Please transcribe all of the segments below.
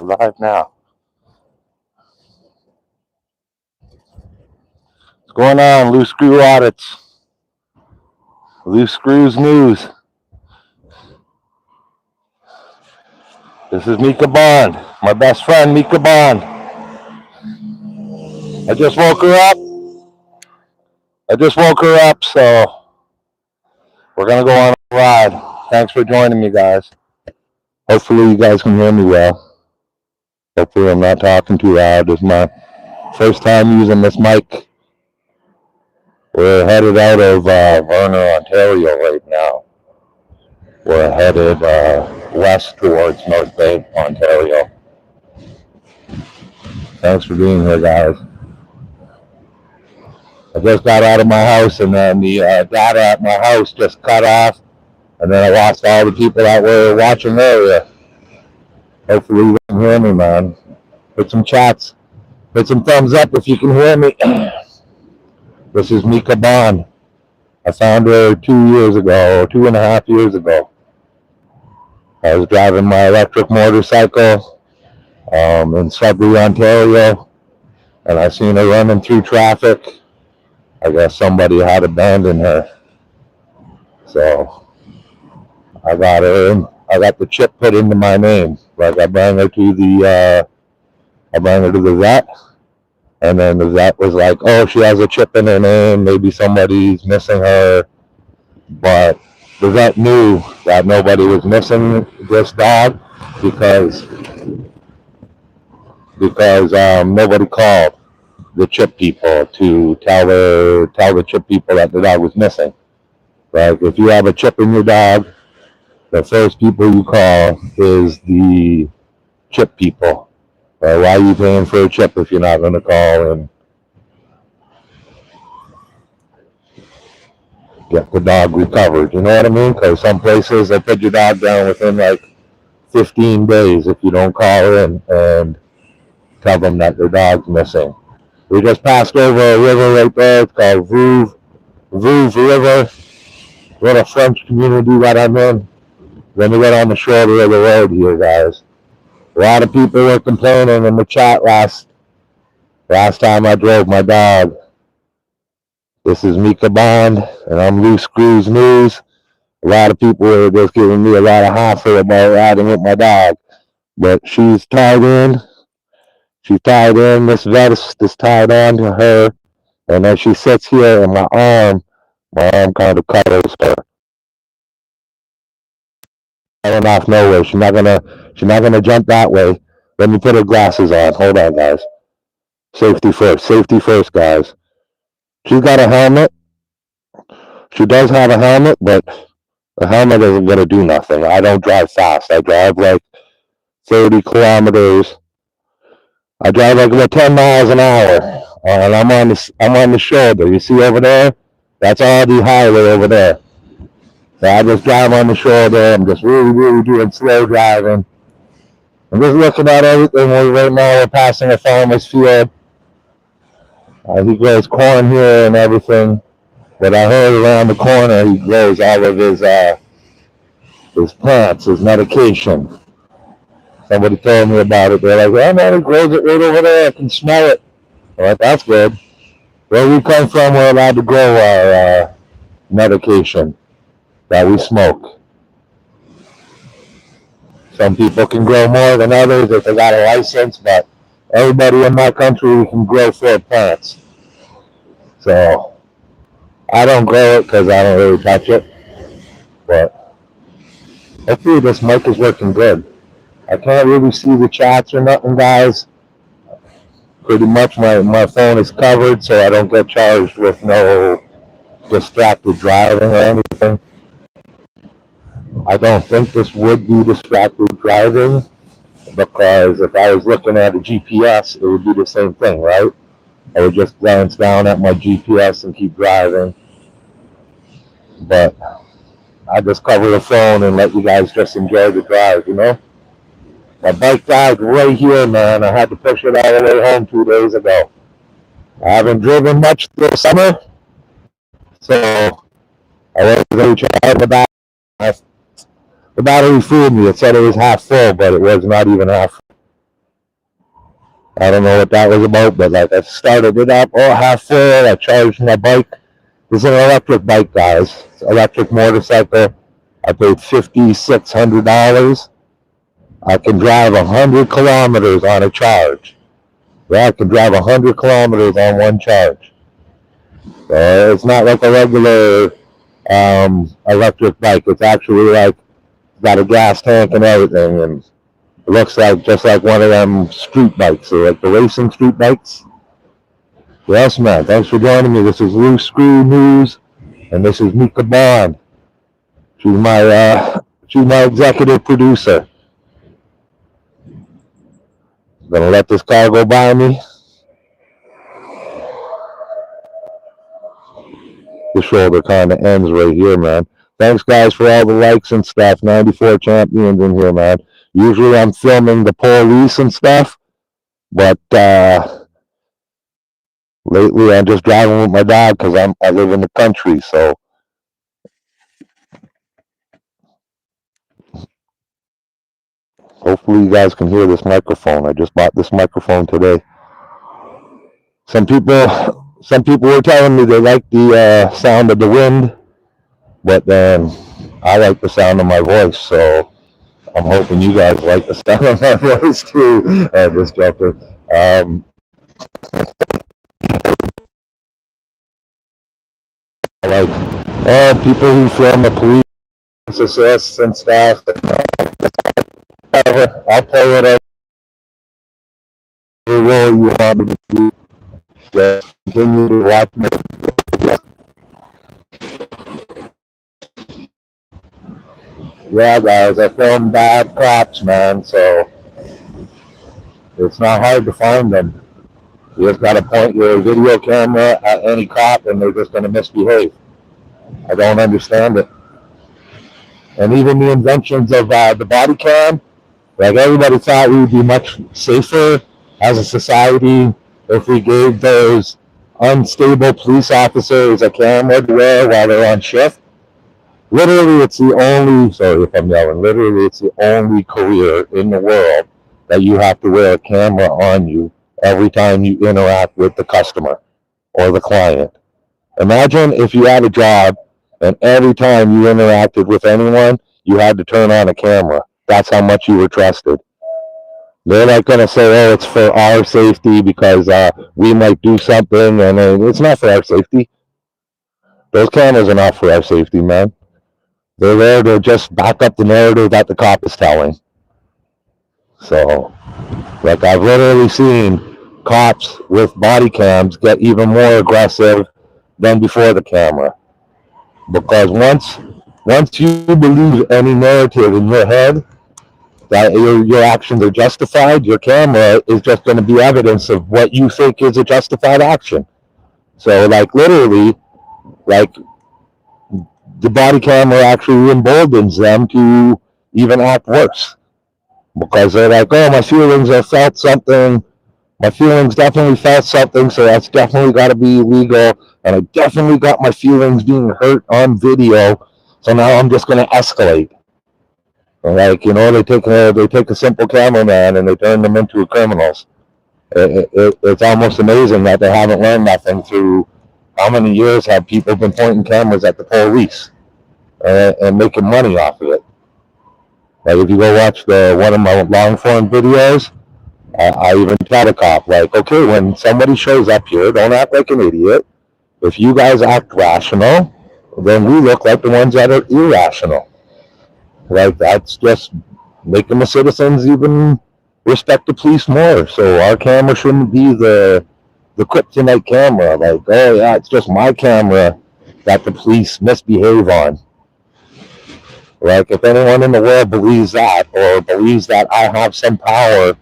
Live now. What's going on, Loose Screw Audits? Loose Screws News. This is Mika Bond, my best friend, Mika Bond. I just woke her up, so we're going to go on a ride. Thanks for joining me, guys. Hopefully you guys can hear me well. Hopefully I'm not talking too loud. This is my first time using this mic. We're headed out of Verner, Ontario right now. We're headed west towards North Bay, Ontario. Thanks for being here, guys. I just got out of my house, and then the data at my house just cut off, and then I lost all the people that were watching earlier. Hopefully you can hear me, man. Put some chats. Put some thumbs up if you can hear me. This is Mika Bond. I found her 2.5 years ago. I was driving my electric motorcycle in Sudbury, Ontario, and I seen her running through traffic. I guess somebody had abandoned her. So I got her in. I got the chip put into my name. Like I brought her to the vet, and then the vet was like, "Oh, she has a chip in her name. Maybe somebody's missing her." But the vet knew that nobody was missing this dog because nobody called the chip people to tell the chip people that the dog was missing. Like if you have a chip in your dog, the first people you call is the chip people. Why are you paying for a chip if you're not going to call and get the dog recovered? You know what I mean? Because some places they put your dog down within like 15 days if you don't call in and tell them that their dog's missing. We just passed over a river right there. It's called Vouve River. What a French community that I'm in. Then we get on the shoulder of the road here, guys. A lot of people were complaining in the chat last time I drove my dog. This is Mika Bond, and I'm Loose Screws News. A lot of people were just giving me a lot of hassle about riding with my dog. But she's tied in. This vest is tied on to her. And as she sits here in my arm kind of covers her. I don't off nowhere. She's not gonna jump that way. Let me put her glasses on. Hold on, guys. Safety first, guys. She's got a helmet. She does have a helmet, but the helmet isn't gonna do nothing. I don't drive fast. I drive like 30 kilometers. I drive like about 10 miles an hour, and I'm on the shoulder. You see over there? That's all the highway over there. So I just drive on the shoulder. I'm just really doing slow driving. I'm just looking at everything. Right now we're passing a farmer's field. He grows corn here and everything. But I heard around the corner he grows all of his plants, his medication. Somebody told me about it. They're like, "Oh man, he grows it right over there. I can smell it." I'm like, "That's good." Where we come from, we're allowed to grow our medication that we smoke. Some people can grow more than others if they got a license, but everybody in my country can grow 4 plants. So I don't grow it because I don't really touch it. But hopefully this mic is working good. I can't really see the chats or nothing, guys. Pretty much my phone is covered so I don't get charged with no distracted driving or anything. I don't think this would be distracted driving because if I was looking at a GPS, it would be the same thing, right? I would just glance down at my GPS and keep driving. But I just cover the phone and let you guys just enjoy the drive, you know? My bike died right here, man. I had to push it all the way home 2 days ago. I haven't driven much this summer, so I wasn't really charging the battery. The battery fooled me. It said it was half full, but it was not even half full. I don't know what that was about, but like I started it up, half full. I charged my bike. This is an electric bike, guys. It's an electric motorcycle. I paid $5,600. I can drive 100 kilometers on a charge. Yeah, I can drive 100 kilometers on one charge. So it's not like a regular electric bike. It's actually like got a gas tank and everything, and it looks like just like one of them street bikes, or like the racing street bikes. Yes, man. Thanks for joining me. This is Loose Screw News, and this is Mika Bond. She's my executive producer. Gonna let this car go by me. The shoulder kind of ends right here, man. Thanks, guys, for all the likes and stuff. 94 champions in here, man. Usually I'm filming the police and stuff, but lately I'm just driving with my dog because I live in the country, so hopefully you guys can hear this microphone. I just bought this microphone today. Some people were telling me they like the sound of the wind, but then I like the sound of my voice, so I'm hoping you guys like the sound of my voice too. Just joking. Like people who film the police assists and stuff. I'll play whatever role you want me to do. Just continue to watch me. Yeah, guys, I film bad cops, man, so it's not hard to find them. You just gotta point your video camera at any cop and they're just gonna misbehave. I don't understand it. And even the inventions of the body cam, like everybody thought we would be much safer as a society if we gave those unstable police officers a camera to wear while they're on shift. Literally, it's the only, sorry if I'm yelling, literally it's the only career in the world that you have to wear a camera on you every time you interact with the customer or the client. Imagine if you had a job and every time you interacted with anyone, you had to turn on a camera. That's how much you were trusted. They're not going to say, oh, it's for our safety because we might do something, and it's not for our safety. Those cameras are not for our safety, man. They're there to just back up the narrative that the cop is telling. So, like, I've literally seen cops with body cams get even more aggressive than before the camera. Because once you believe any narrative in your head that your actions are justified, your camera is just going to be evidence of what you think is a justified action. So, like, literally, like, the body camera actually emboldens them to even act worse. Because they're like, oh, my feelings have felt something. My feelings definitely felt something, so that's definitely got to be illegal. And I definitely got my feelings being hurt on video, so now I'm just going to escalate. And like, they take a simple cameraman and they turn them into criminals. It's almost amazing that they haven't learned nothing through how many years have people been pointing cameras at the police and making money off of it. Like, if you go watch one of my long form videos, I even tell the cop, like, okay, when somebody shows up here, don't act like an idiot. If you guys act rational, then we look like the ones that are irrational. Like, that's just making the citizens even respect the police more. So our camera shouldn't be the kryptonite camera. Like, oh yeah, it's just my camera that the police misbehave on. Like, if anyone in the world believes that, or believes that I have some power,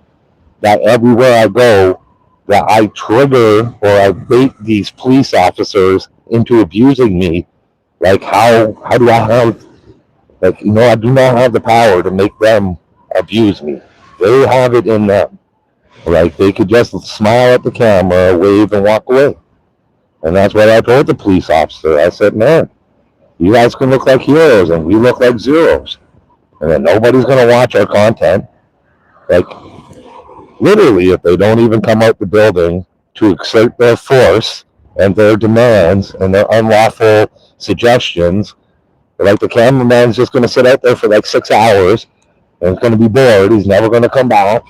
that everywhere I go, that I trigger or I bait these police officers into abusing me, like, how do I have, like, I do not have the power to make them abuse me. They have it in them. Like, they could just smile at the camera, wave, and walk away. And that's what I told the police officer. I said, man, you guys can look like heroes and we look like zeros. And then nobody's going to watch our content. Like, literally, if they don't even come out the building to exert their force and their demands and their unlawful suggestions, like the cameraman's just going to sit out there for like 6 hours and he's going to be bored. He's never going to come back.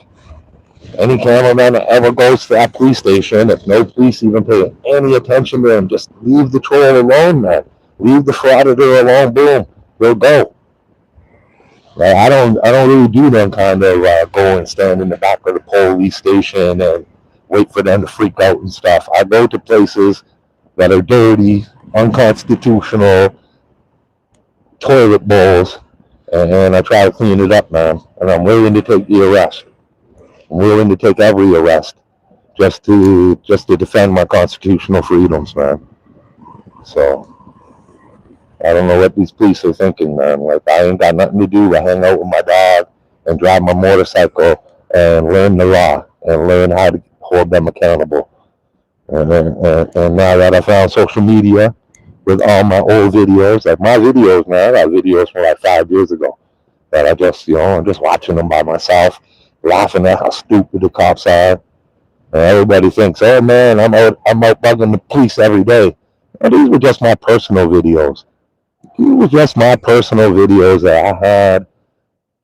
Any cameraman that ever goes to that police station, if no police even pay any attention to him, just leave the troll alone, man. Leave the frauditor alone. Boom, he'll go. Like, I don't really do them kind of go and stand in the back of the police station and wait for them to freak out and stuff. I go to places that are dirty, unconstitutional, toilet bowls, and I try to clean it up, man. And I'm willing to take the arrest. I'm willing to take every arrest just to defend my constitutional freedoms, man. So I don't know what these police are thinking, man. Like, I ain't got nothing to do but hang out with my dog and drive my motorcycle and learn the law and learn how to hold them accountable. And now that I found social media with all my old videos, like my videos, man, I got videos from like 5 years ago that I just, I'm just watching them by myself, laughing at how stupid the cops are. And everybody thinks, oh man, I'm out bugging the police every day. And these were just my personal videos. These were just my personal videos that I had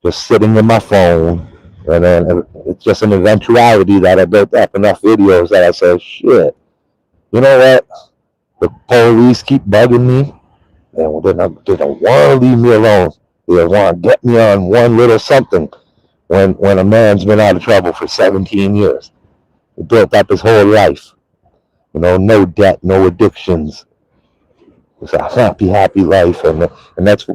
just sitting in my phone. And then it's just an eventuality that I built up enough videos that I said, shit, you know what? The police keep bugging me, and they don't want to leave me alone. They want to get me on one little something when a man's been out of trouble for 17 years. He built up his whole life. No debt, no addictions. It's a happy life, and that's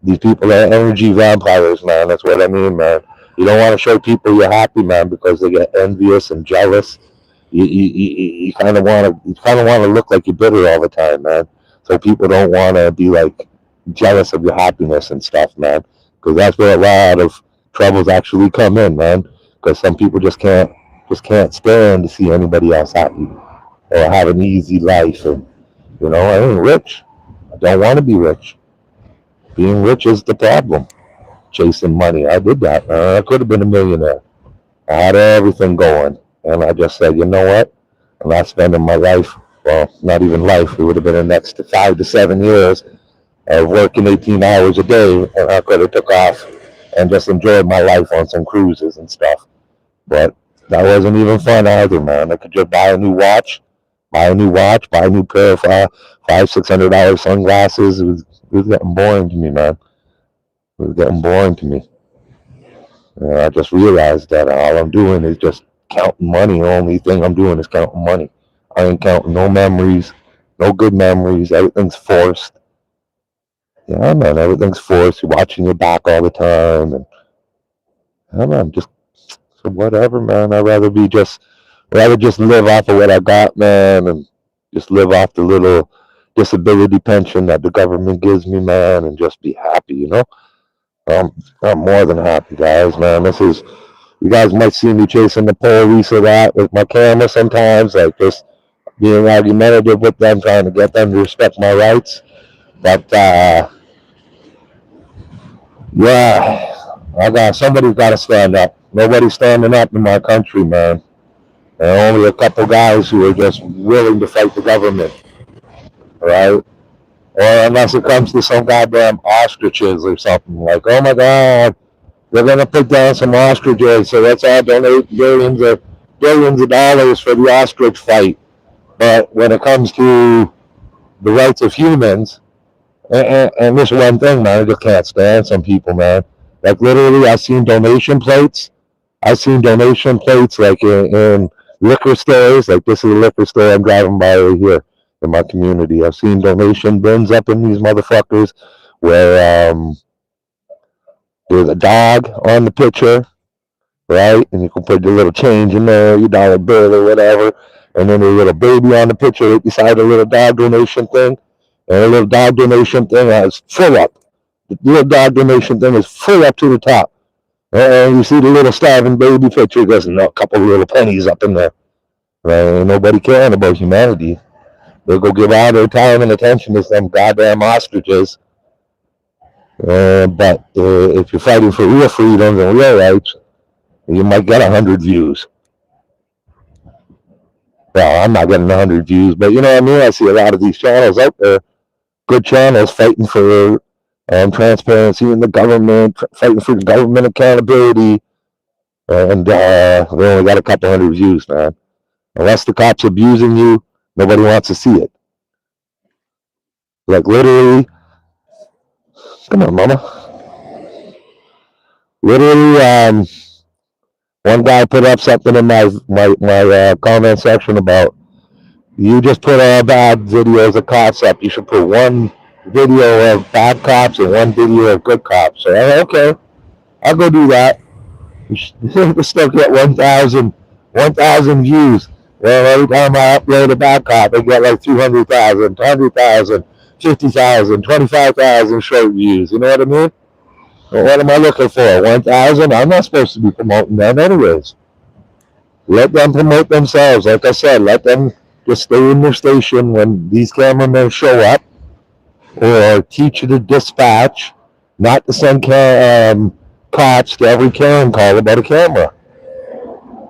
these people are energy vampires, man. That's what I mean, man. You don't want to show people you're happy, man, because they get envious and jealous. You kind of want to look like you're bitter all the time, man. So people don't want to be like jealous of your happiness and stuff, man. Because that's where a lot of troubles actually come in, man. Because some people just can't stand to see anybody else happy or have an easy life. And I ain't rich. I don't want to be rich. Being rich is the problem. Chasing money. I did that. I could have been a millionaire. I had everything going. And I just said, you know what? I'm not spending my life, well, not even life. It would have been the next 5 to 7 years of working 18 hours a day. And I could have took off and just enjoyed my life on some cruises and stuff. But that wasn't even fun either, man. I could just buy a new watch, buy a new pair of $500-$600 sunglasses. It was getting boring to me, man. It was getting boring to me. And I just realized that all I'm doing is just counting money. The only thing I'm doing is counting money. I ain't counting no memories, no good memories. Everything's forced. Yeah, man, everything's forced. You're watching your back all the time. And yeah, man, just so whatever, man. I'd rather just live off of what I got, man, and just live off the little disability pension that the government gives me, man, and just be happy, I'm more than happy, guys, man. You guys might see me chasing the police or that with my camera sometimes, like just being argumentative with them, trying to get them to respect my rights. But yeah, somebody's got to stand up. Nobody's standing up in my country, man. And only a couple guys who are just willing to fight the government, right? Or unless it comes to some goddamn ostriches or something, like, oh my God, we're going to put down some ostriches, so let's all donate billions of dollars for the ostrich fight. But when it comes to the rights of humans, and this one thing, man, I just can't stand some people, man. Like, literally, I've seen donation plates like in liquor stores. Like, this is a liquor store I'm driving by right here in my community. I've seen donation bins up in these motherfuckers where there's a dog on the picture, right? And you can put your little change in there, your dollar bill or whatever. And then there's a little baby on the picture right beside the little dog donation thing. And the little dog donation thing is full up. The little dog donation thing is full up to the top. And you see the little starving baby picture, there's a couple of little pennies up in there. Right? Ain't nobody caring about humanity. They'll go give all their time and attention to some goddamn ostriches. But if you're fighting for real freedoms and real rights, You might get 100 views. Well, I'm not getting 100 views, but you know what I mean? I see a lot of these channels out there, good channels fighting for transparency in the government, fighting for government accountability, and they only got a couple hundred views, man. Unless the cops abusing you, nobody wants to see it. Like literally, come on, mama. Literally, one guy put up something in my comment section about you just put all bad videos of cops up. You should put one video of bad cops and one video of good cops. So okay, I'll go do that. We still get 1,000 views. Well, every time I upload a bad cop, I get like 200,000, 100,000, 50,000, 25,000 short views. You know what I mean? Well, what am I looking for? 1,000? I'm not supposed to be promoting them anyways. Let them promote themselves. Like I said, let them just stay in their station when these cameramen show up, or teach you to dispatch, not to send cops to every Karen call about a camera.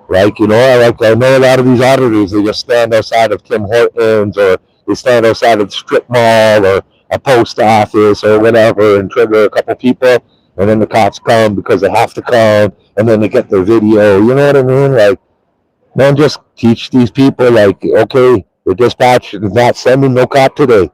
Like, you know, I know a lot of these auditors, they just stand outside of Tim Hortons, or they stand outside of the strip mall or a post office or whatever and trigger a couple people, and then the cops come because they have to come, and then they get their video. You know what I mean? Like, man, just teach these people, like, okay, the dispatch is not sending no cop today.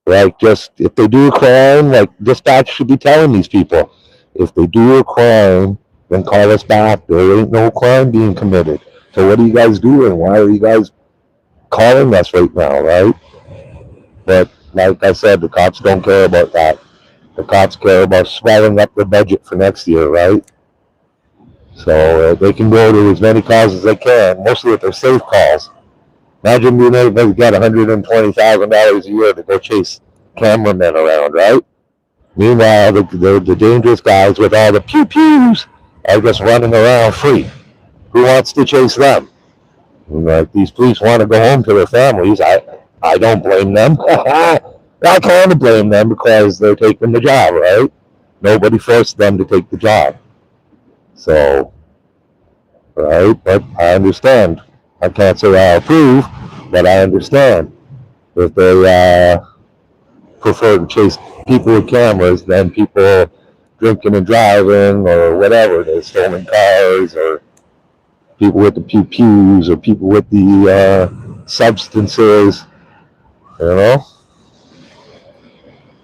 Like, just, if they do a crime, like, dispatch should be telling these people, if they do a crime, then call us back. There ain't no crime being committed. So what are you guys doing? Why are you guys calling us right now, right? But like I said, the cops don't care about that. The cops care about swelling up the budget for next year, right? So they can go to as many calls as they can, mostly if they're safe calls. Imagine being able to get $120,000 a year to go chase cameramen around, right? Meanwhile, the dangerous guys with all the pew-pews are just running around free. Who wants to chase them? Like, these police want to go home to their families. I don't blame them. I kind of blame them because they're taking the job, right? Nobody forced them to take the job. So, right? But I understand. I can't say I approve, but I understand. If they prefer to chase people with cameras than people drinking and driving or whatever, they're stolen cars, or people with the pew-pews, or people with the substances, you know?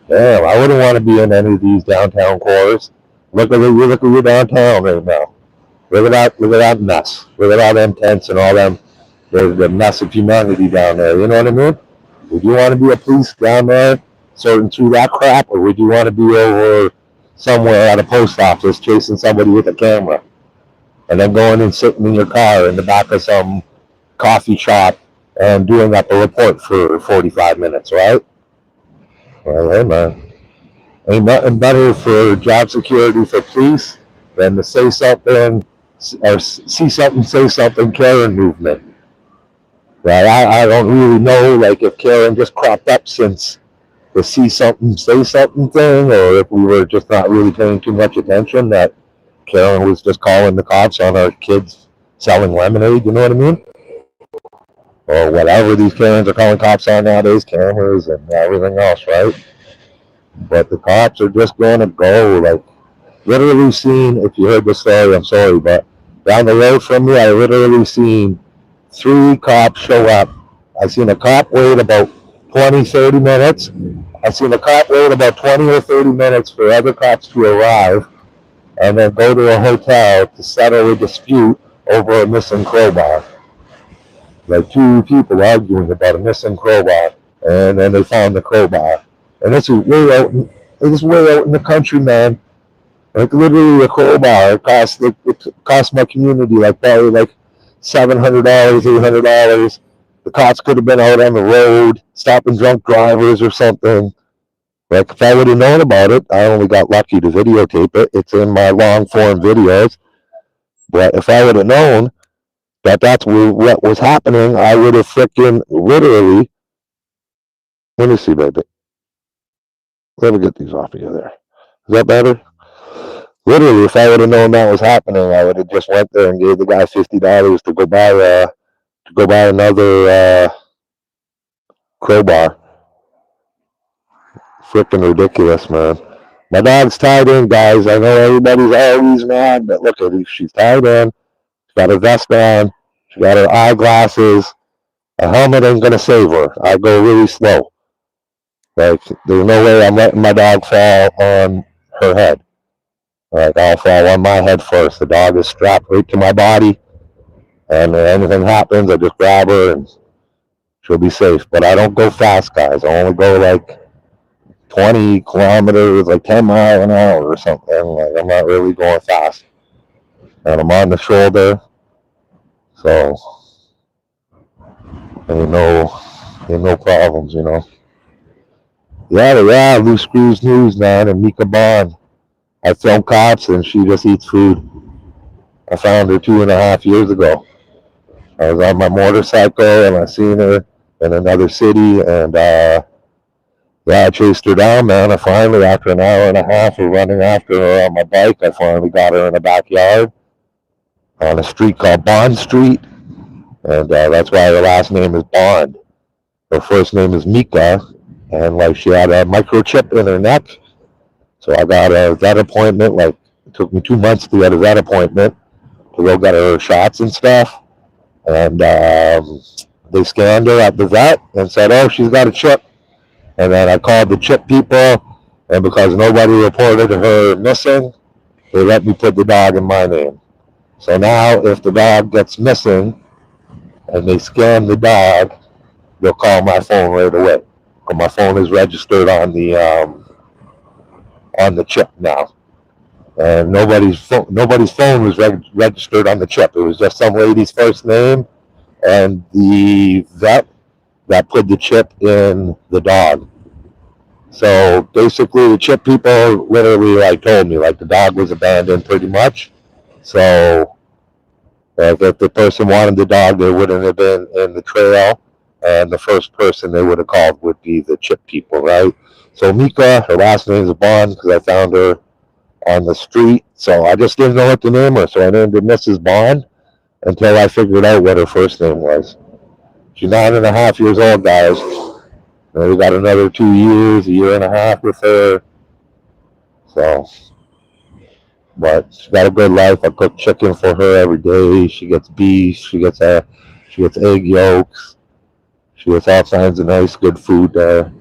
Damn, I wouldn't want to be in any of these downtown cores. Look at your downtown right now. Look at that mess. Look at all them tents and all them, the mess of humanity down there. You know what I mean? Would you want to be a police down there sorting through that crap, or would you want to be over somewhere at a post office chasing somebody with a camera, and then going and sitting in your car in the back of some coffee shop and doing up a report for 45 minutes, right? Well, hey, man, ain't nothing better for job security for police than to say something or see something, say something, Karen movement. Right? I don't really know, like, if Karen just cropped up since the see something, say something thing, or if we were just not really paying too much attention, that Karen was just calling the cops on our kids selling lemonade, you know what I mean? Or whatever these Karens are calling cops on nowadays, cameras and everything else, right? But the cops are just going to go, like, literally seen, if you heard the story, I'm sorry, but down the road from me, I literally seen 3 cops show up. I seen a cop wait about 20, 30 minutes. I seen a cop wait about 20 or 30 minutes for other cops to arrive, and then go to a hotel to settle a dispute over a missing crowbar. Like, 2 people arguing about a missing crowbar, and then they found the crowbar. And this is way out in the country, man. Like, literally a crowbar. It cost my community like probably like $700, $800. The cops could have been out on the road stopping drunk drivers or something. Like, if I would have known about it, I only got lucky to videotape it. It's in my long form videos. But if I would have known that that's what was happening, I would have freaking literally. Let me see, baby. Let me get these off of you there. Is that better? Literally, if I would have known that was happening, I would have just went there and gave the guy $50 to go buy another crowbar. Freaking ridiculous, man. My dog's tied in, guys. I know everybody's always mad, but look at her. She's tied in. She's got her vest on. She got her eyeglasses. A helmet ain't gonna save her. I go really slow. Like, there's no way I'm letting my dog fall on her head. Like, I'll fall on my head first. The dog is strapped right to my body, and if anything happens, I just grab her and she'll be safe. But I don't go fast, guys. I only go like 20 kilometers, like 10 miles an hour or something. Like, I'm not really going fast. And I'm on the shoulder, so ain't no problems, you know. Yeah, Loose Screws News, man, and Mika Bond. I film cops and she just eats food. I found her 2.5 years ago. I was on my motorcycle and I seen her in another city, and I chased her down, man. I finally, after an hour and a half of running after her on my bike, I finally got her in the backyard on a street called Bond Street, and that's why her last name is Bond. Her first name is Mika, and like she had a microchip in her neck, so I got a vet appointment. Like, it took me 2 months to get a vet appointment to go get her shots and stuff, and they scanned her at the vet and said, "Oh, she's got a chip." And then I called the chip people, and because nobody reported her missing, they let me put the dog in my name. So now, if the dog gets missing and they scan the dog, they'll call my phone right away. Because my phone is registered on the chip now, and nobody's phone was registered on the chip. It was just some lady's first name and the vet that put the chip in the dog. So basically, the chip people literally like told me like the dog was abandoned pretty much. So like, if the person wanted the dog, they wouldn't have been in the trail, and the first person they would have called would be the chip people, right? So Mika, her last name is Bond because I found her on the street. So I just didn't know what to name her, so I named her Mrs. Bond until I figured out what her first name was. She's 9.5 years old, guys. And we got another 2 years, a year and a half with her. So, but she got a good life. I cook chicken for her every day. She gets beef. She gets egg yolks. She gets all kinds of nice, good food there.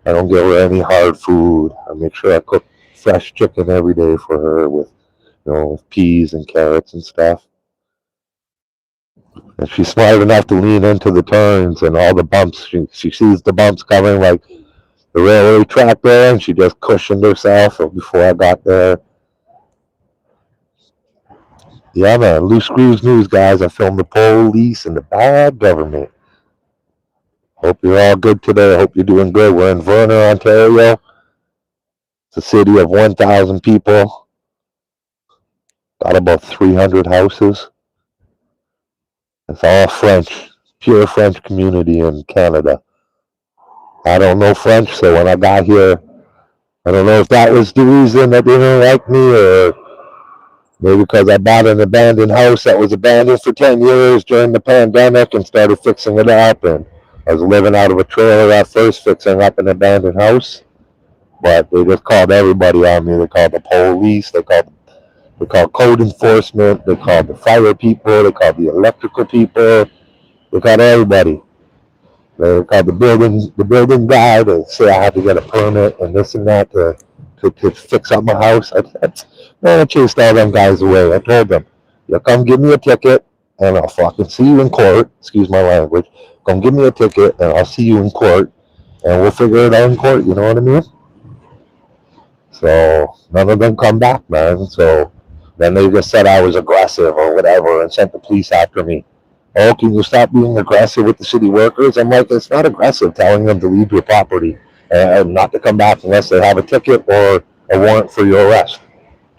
I don't give her any hard food. I make sure I cook fresh chicken every day for her with, with peas and carrots and stuff. And she's smart enough to lean into the turns and all the bumps. She sees the bumps coming like the railway track there, and she just cushioned herself before I got there. Yeah, man. Loose Screws News, guys. I filmed the police and the bad government. Hope you're all good today. I hope you're doing good. We're in Verner, Ontario. It's a city of 1,000 people. Got about 300 houses. It's all French, pure French community in Canada. I don't know French, so when I got here, I don't know if that was the reason that they didn't like me, or maybe because I bought an abandoned house that was abandoned for 10 years during the pandemic and started fixing it up. And I was living out of a trailer at first, fixing up an abandoned house. But they just called everybody on me. They called the police. They called code enforcement. They called the fire people. They called the electrical people. They called everybody. They called the building guy to say I had to get a permit and this and that to fix up my house. I chased all them guys away. I told them, "You come give me a ticket and I'll fucking see you in court." Excuse my language. Come give me a ticket and I'll see you in court, and we'll figure it out in court. You know what I mean? So none of them come back, man. So then they just said I was aggressive or whatever and sent the police after me. "Oh, can you stop being aggressive with the city workers?" I'm like, it's not aggressive telling them to leave your property and not to come back unless they have a ticket or a warrant for your arrest.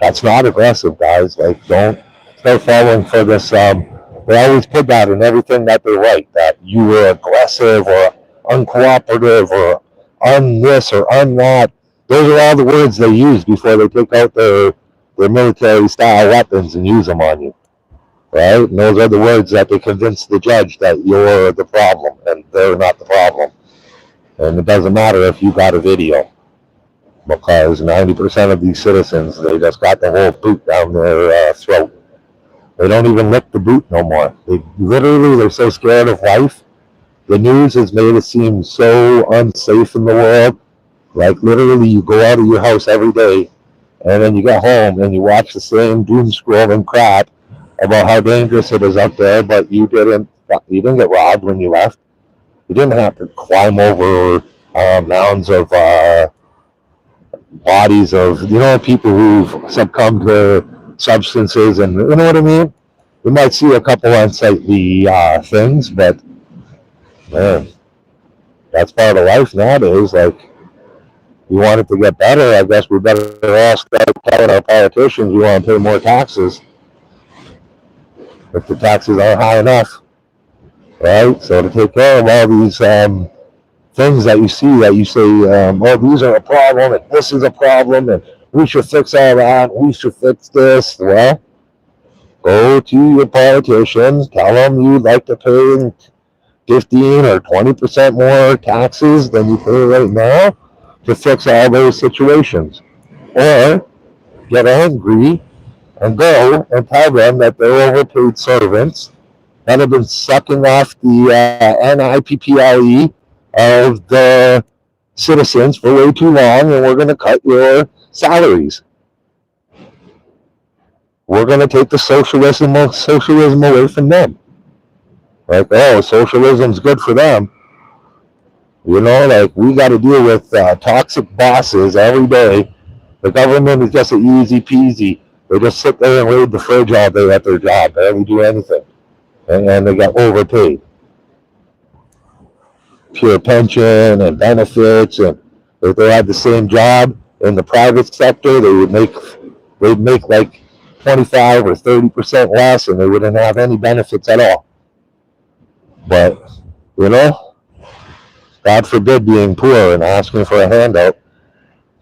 That's not aggressive, guys. Like, don't start falling for this. They always put that in everything that they write, that you were aggressive or uncooperative or un this or un that. Those are all the words they use before they take out their military-style weapons and use them on you, right? And those are the words that they convince the judge that you're the problem and they're not the problem. And it doesn't matter if you got a video, because 90% of these citizens, they just got the whole boot down their throat. They don't even lick the boot no more. They're so scared of life. The news has made it seem so unsafe in the world. Like literally you go out of your house every day and then you get home and you watch the same doom scrolling crap about how dangerous it is out there, but you didn't get robbed when you left. You didn't have to climb over mounds of bodies of, people who've succumbed to substances, and you know what I mean? You might see a couple unsightly things, but man, that's part of life nowadays. Like, you want it to get better, I guess we better all start telling our politicians we want to pay more taxes if the taxes aren't high enough, right? So to take care of all these things that you see that you say, oh, these are a problem and this is a problem and we should fix all that, we should fix this. Well, go to your politicians, tell them you'd like to pay 15 or 20% more taxes than you pay right now to fix all those situations. Or get angry and go and tell them that they're overpaid servants that have been sucking off the NIPPLE of the citizens for way too long, and we're going to cut your salaries. We're going to take the socialism away from them. Like, oh, socialism's good for them. Like, we got to deal with toxic bosses every day. The government is just an easy peasy. They just sit there and raid the fridge all day at their job. They don't do anything. And they get overpaid. Pure pension and benefits, and if they had the same job in the private sector, they'd make like 25 or 30% less, and they wouldn't have any benefits at all. But God forbid being poor and asking for a handout,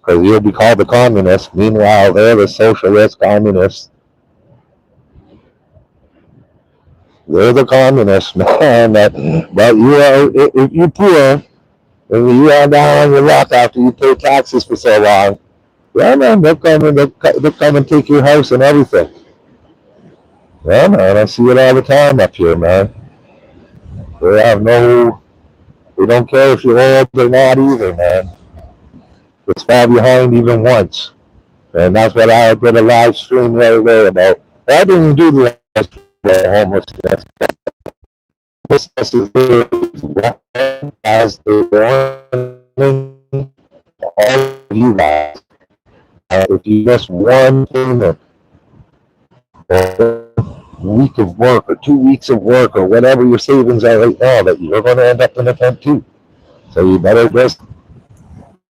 because you'll be called the communist. Meanwhile, they're the socialist communists. They're the communists, man. But if you're poor and you are down on your luck after you pay taxes for so long, yeah, man, they'll come and take your house and everything. Yeah, man, I see it all the time up here, man. They don't care if you're old or not either, man. Just fall behind even once. And that's what I did a live stream the other day about. I didn't do the homelessness. Homelessness is as the warning all of you guys. If you miss one payment, or a week of work, or 2 weeks of work, or whatever your savings are right now, that you're going to end up in a tent too. So you better just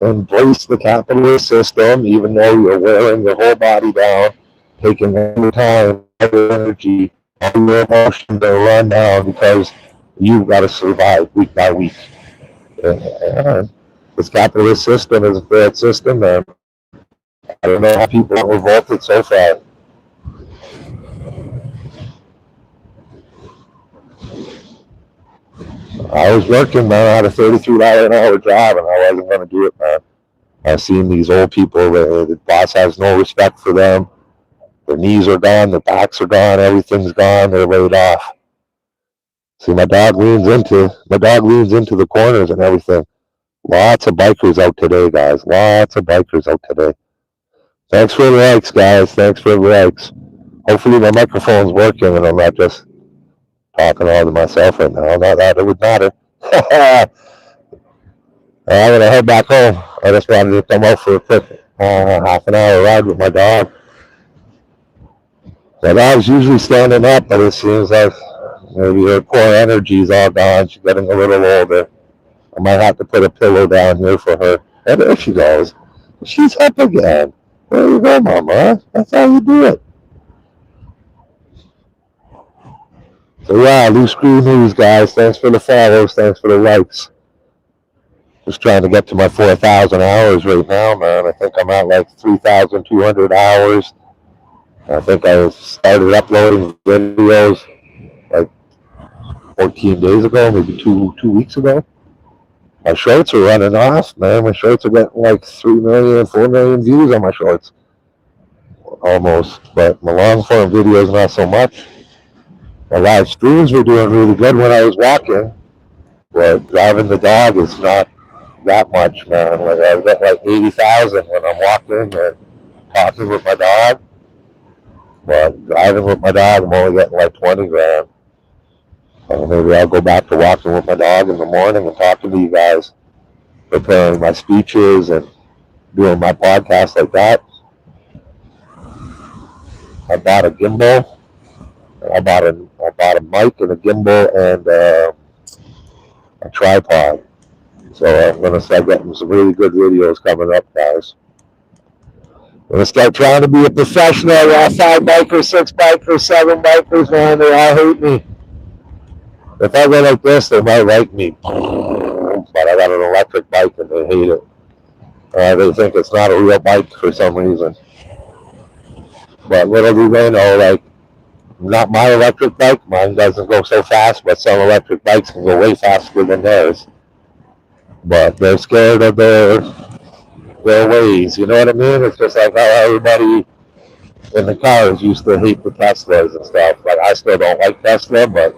embrace the capitalist system, even though you're wearing your whole body down, taking all your time, all your energy, all your emotions to run down because you've got to survive week by week. And this capitalist system is a failed system, and I don't know how people have revolted so far. I was working, man. I had a $33 an hour job, and I wasn't going to do it, man. I've seen these old people, the boss has no respect for them. Their knees are gone, their backs are gone, everything's gone, they're laid off. See, my dog leans into the corners and everything. Lots of bikers out today, guys. Lots of bikers out today. Thanks for the likes, guys. Thanks for the likes. Hopefully my microphone's working and I'm not just talking all to myself right now. Not that it would matter. I'm going to head back home. I just wanted to come out for a quick half an hour ride with my dog. My dog's usually standing up, but it seems like maybe her core energy's all gone. She's getting a little older. I might have to put a pillow down here for her. And there she goes. She's up again. There you go, Mama. That's how you do it. So yeah, Loose Screw News, guys. Thanks for the follows. Thanks for the likes. Just trying to get to my 4,000 hours right now, man. I think I'm at like 3,200 hours. I think I started uploading videos like 14 days ago, maybe two weeks ago. My shorts are running off, man. My shorts are getting like 3 million, 4 million views on my shorts. Almost. But my long form videos, not so much. My live streams were doing really good when I was walking. But driving the dog is not that much, man. Like I get like 80,000 when I'm walking and talking with my dog. But driving with my dog, I'm only getting like 20 grand. Maybe I'll go back to walking with my dog in the morning and talking to you guys, preparing my speeches and doing my podcast like that. I bought a gimbal. I bought a mic and a gimbal and a tripod. So I'm gonna start getting some really good videos coming up, guys. I'm gonna start trying to be a professional. 5 bikers, 6 bikers, 7 bikers, man. They all hate me. If I go like this, they might like me. But I got an electric bike and they hate it. They think it's not a real bike for some reason. But little do they know, like, not my electric bike. Mine doesn't go so fast, but some electric bikes can go way faster than theirs. But they're scared of their ways. You know what I mean? It's just like how everybody in the cars used to hate the Teslas and stuff. Like, I still don't like Tesla, but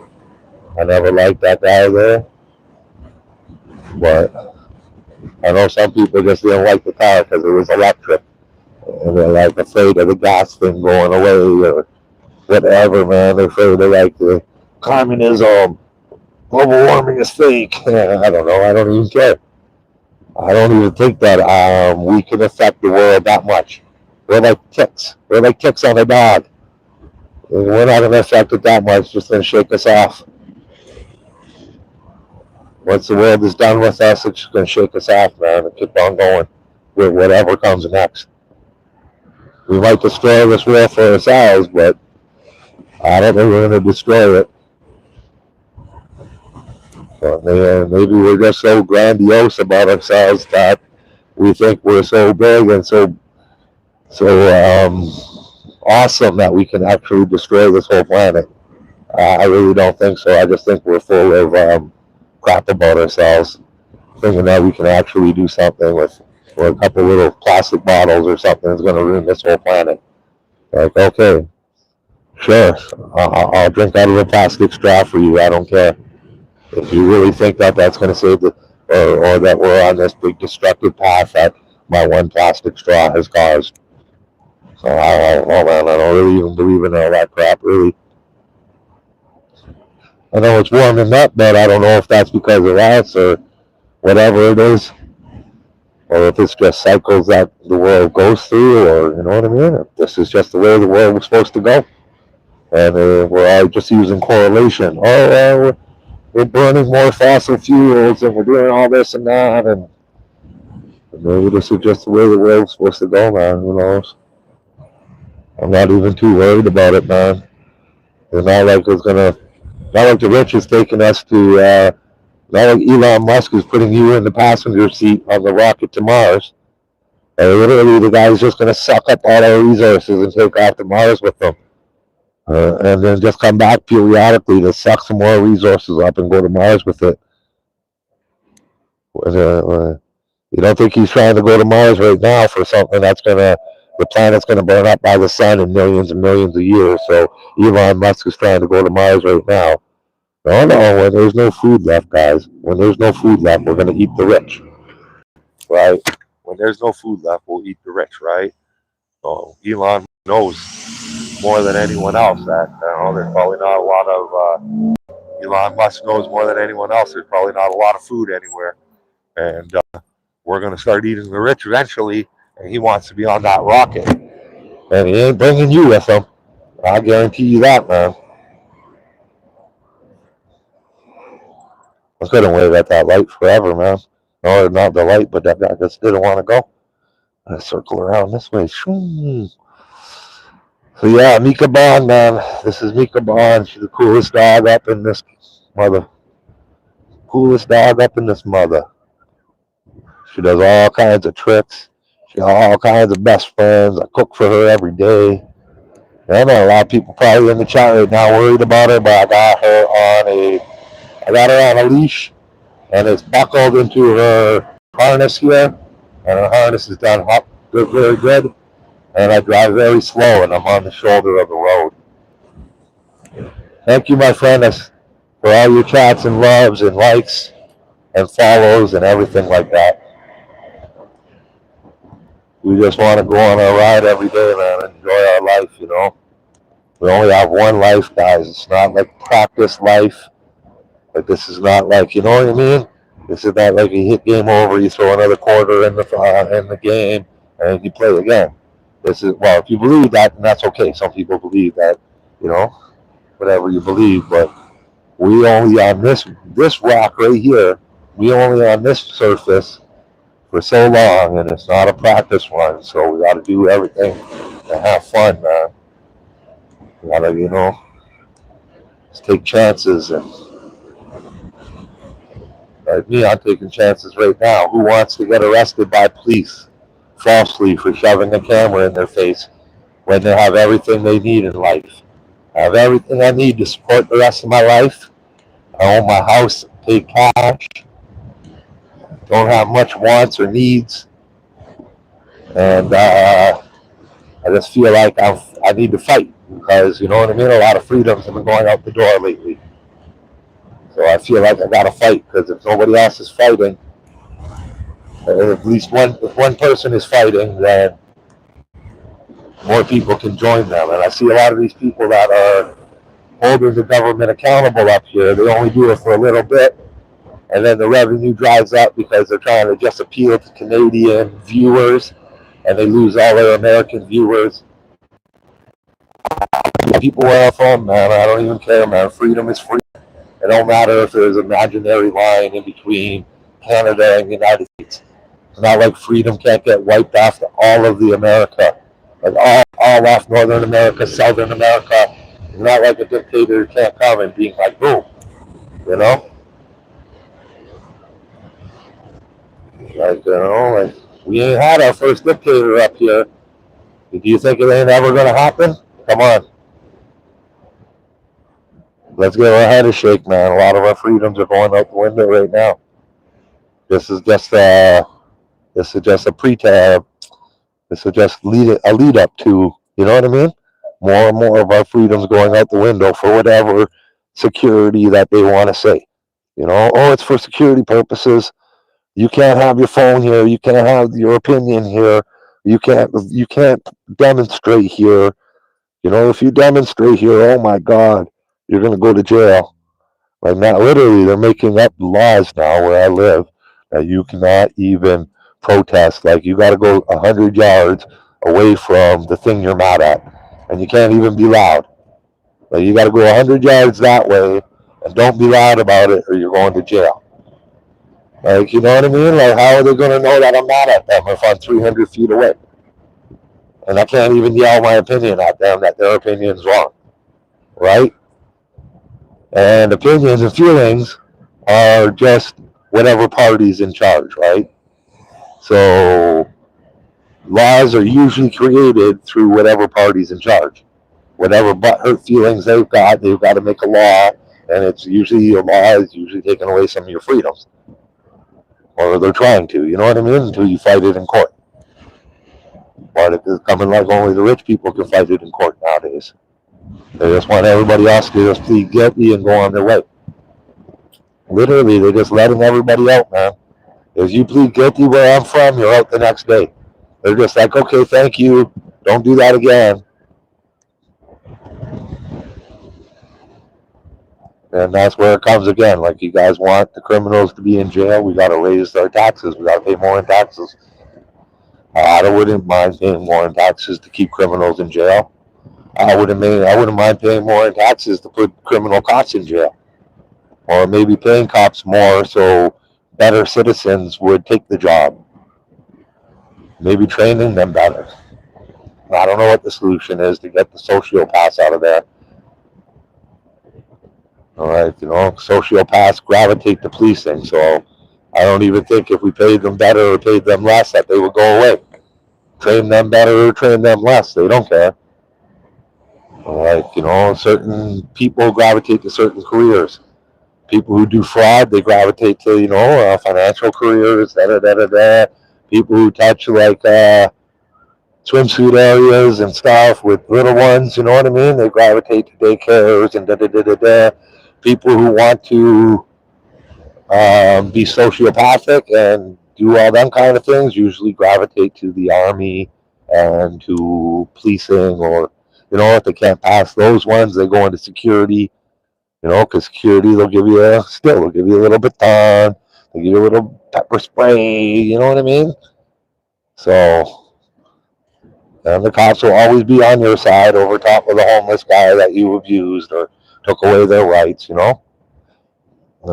I never liked that guy there. But I know some people just didn't like the car because it was electric. And they're like afraid of the gas thing going away or whatever, man. They're afraid of like the communism, global warming is fake. I don't know. I don't even care. I don't even think that we can affect the world that much. We're like ticks. We're like ticks on a dog. And we're not going to affect it that much. It's just going to shake us off. Once the world is done with us, it's just going to shake us off, man, and keep on going with whatever comes next. We might destroy this world for ourselves, but I don't think we're going to destroy it. Maybe we're just so grandiose about ourselves that we think we're so big and so awesome that we can actually destroy this whole planet. I really don't think so. I just think we're full of crap about ourselves, thinking that we can actually do something with a couple little plastic bottles or something that's going to ruin this whole planet. Like, okay, sure, I'll drink out of a plastic straw for you. I don't care. If you really think that that's going to save or that we're on this big destructive path that my one plastic straw has caused. So I don't know, man. I don't really even believe in all that crap, really. I know it's warming up, but I don't know if that's because of us or whatever it is, or if it's just cycles that the world goes through, or you know what I mean? If this is just the way the world was supposed to go, and we're all just using correlation. We're burning more fossil fuels, and we're doing all this and that, and maybe this is just the way the world's supposed to go, man. Who knows? I'm not even too worried about it, man. It's not like not like the rich is taking us to, not like Elon Musk is putting you in the passenger seat on the rocket to Mars. Literally, the guy's just going to suck up all our resources and take off to Mars with them. And then just come back periodically to suck some more resources up and go to Mars with it. You don't think he's trying to go to Mars right now for something the planet's going to burn up by the sun in millions and millions of years. So Elon Musk is trying to go to Mars right now. No, when there's no food left, guys. When there's no food left, we're going to eat the rich. Right? When there's no food left, we'll eat the rich, right? So Elon knows more than anyone else that there's probably not a lot of Elon Musk knows more than anyone else. There's probably not a lot of food anywhere, and we're going to start eating the rich eventually. And he wants to be on that rocket, and he ain't bringing you with him. I guarantee you that, man. I couldn't wave at that light forever, man. No, not the light, but that guy just didn't want to go. I circle around this way. So yeah, Mika Bond, man. This is Mika Bond. She's the coolest dog up in this mother. Coolest dog up in this mother. She does all kinds of tricks. She has all kinds of best friends. I cook for her every day. I know a lot of people probably in the chat right now worried about her, but I got her on a leash, and it's buckled into her harness here, and her harness is done up good, very good. And I drive very slow, and I'm on the shoulder of the road. Thank you, my friend, for all your chats and loves and likes and follows and everything like that. We just want to go on our ride every day, man, enjoy our life, you know. We only have one life, guys. It's not like practice life. But this is not like, you know what I mean? This is not like you hit game over, you throw another quarter in the game, and you play again. This is, well, if you believe that, then that's okay. Some people believe that, you know, whatever you believe, but we only on this rock right here, we only on this surface for so long, and it's not a practice run, so we got to do everything and have fun, man. We got to, you know, just take chances. And like me, I'm taking chances right now. Who wants to get arrested by police falsely for shoving a camera in their face when they have everything they need in life? I have everything I need to support the rest of my life. I own my house, pay cash, don't have much wants or needs, and I just feel like I need to fight because, you know what I mean? A lot of freedoms have been going out the door lately. So I feel like I got to fight because if nobody else is fighting, at least if one person is fighting, then more people can join them. And I see a lot of these people that are holding the government accountable up here. They only do it for a little bit, and then the revenue dries up because they're trying to just appeal to Canadian viewers, and they lose all their American viewers. People where I'm from, man, I don't even care, man. Freedom is free. It don't matter if there's an imaginary line in between Canada and the United States. It's not like freedom can't get wiped off to all of the America. Like all off Northern America, Southern America. It's not like a dictator can't come and be like, boom, you know? Like, you know, like we ain't had our first dictator up here. Do you think it ain't ever gonna happen? Come on. Let's get our head a shake, man. A lot of our freedoms are going out the window right now. This is just a pretense. This is just a lead up to, you know what I mean? More and more of our freedoms going out the window for whatever security that they want to say. You know, oh, it's for security purposes. You can't have your phone here. You can't have your opinion here. You can't demonstrate here. You know, if you demonstrate here, oh my God, you're gonna go to jail. Like now, literally, they're making up laws now where I live that you cannot even protest. Like you got to go 100 yards away from the thing you're mad at, and you can't even be loud. Like you got to go 100 yards that way, and don't be loud about it, or you're going to jail. Like, you know what I mean? Like, how are they going to know that I'm mad at them if I'm 300 feet away? And I can't even yell my opinion at them that their opinion's wrong, right? And opinions and feelings are just whatever party's in charge, right? So laws are usually created through whatever party's in charge. Whatever butthurt feelings they've got to make a law, and it's usually a law is usually taking away some of your freedoms. Or they're trying to, you know what I mean? Until you fight it in court. But it's coming like only the rich people can fight it in court nowadays. They just want everybody else to just plead guilty and go on their way. Literally, they're just letting everybody out, man. If you plead guilty where I'm from, you're out the next day. They're just like, okay, thank you. Don't do that again. And that's where it comes again. Like, you guys want the criminals to be in jail, we got to raise our taxes. We got to pay more in taxes. I wouldn't mind paying more in taxes to keep criminals in jail. I wouldn't mind paying more in taxes to put criminal cops in jail. Or maybe paying cops more so better citizens would take the job. Maybe training them better. I don't know what the solution is to get the sociopaths out of there. All right, you know, sociopaths gravitate to policing, so I don't even think if we paid them better or paid them less that they would go away. Train them better or train them less, they don't care. Like, certain people gravitate to certain careers. People who do fraud, they gravitate to, financial careers, da da da da da. People who touch like swimsuit areas and stuff with little ones, you know what I mean? They gravitate to daycares and da da da da da. People who want to be sociopathic and do all them kind of things usually gravitate to the army and to policing, or if they can't pass those ones, they go into security. Because security, they'll give you a little baton, they'll give you a little pepper spray, you know what I mean? So, and the cops will always be on your side over top of the homeless guy that you abused or took away their rights. And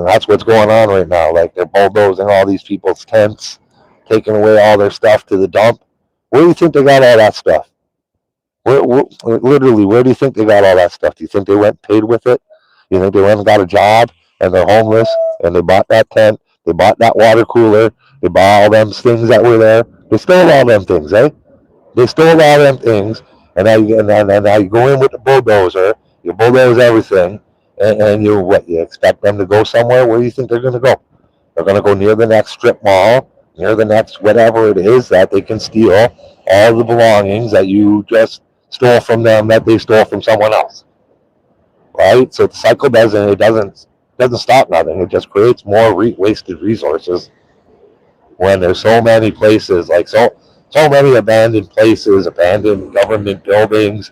that's what's going on right now. Like, they're bulldozing all these people's tents, taking away all their stuff to the dump. Where do you think they got all that stuff? Literally, where do you think they got all that stuff? Do you think they went and paid with it? You think they went and got a job and they're homeless and they bought that tent, they bought that water cooler, they bought all them things that were there? They stole all them things, eh? They stole all them things, and now you go in with the bulldozer, you bulldoze everything, and you expect them to go somewhere? Where do you think they're going to go? They're going to go near the next strip mall, near the next whatever it is that they can steal all the belongings that you just stole from them, that they stole from someone else, right? So the cycle doesn't stop nothing. It just creates more wasted resources when there's so many places, like so many abandoned places, abandoned government buildings,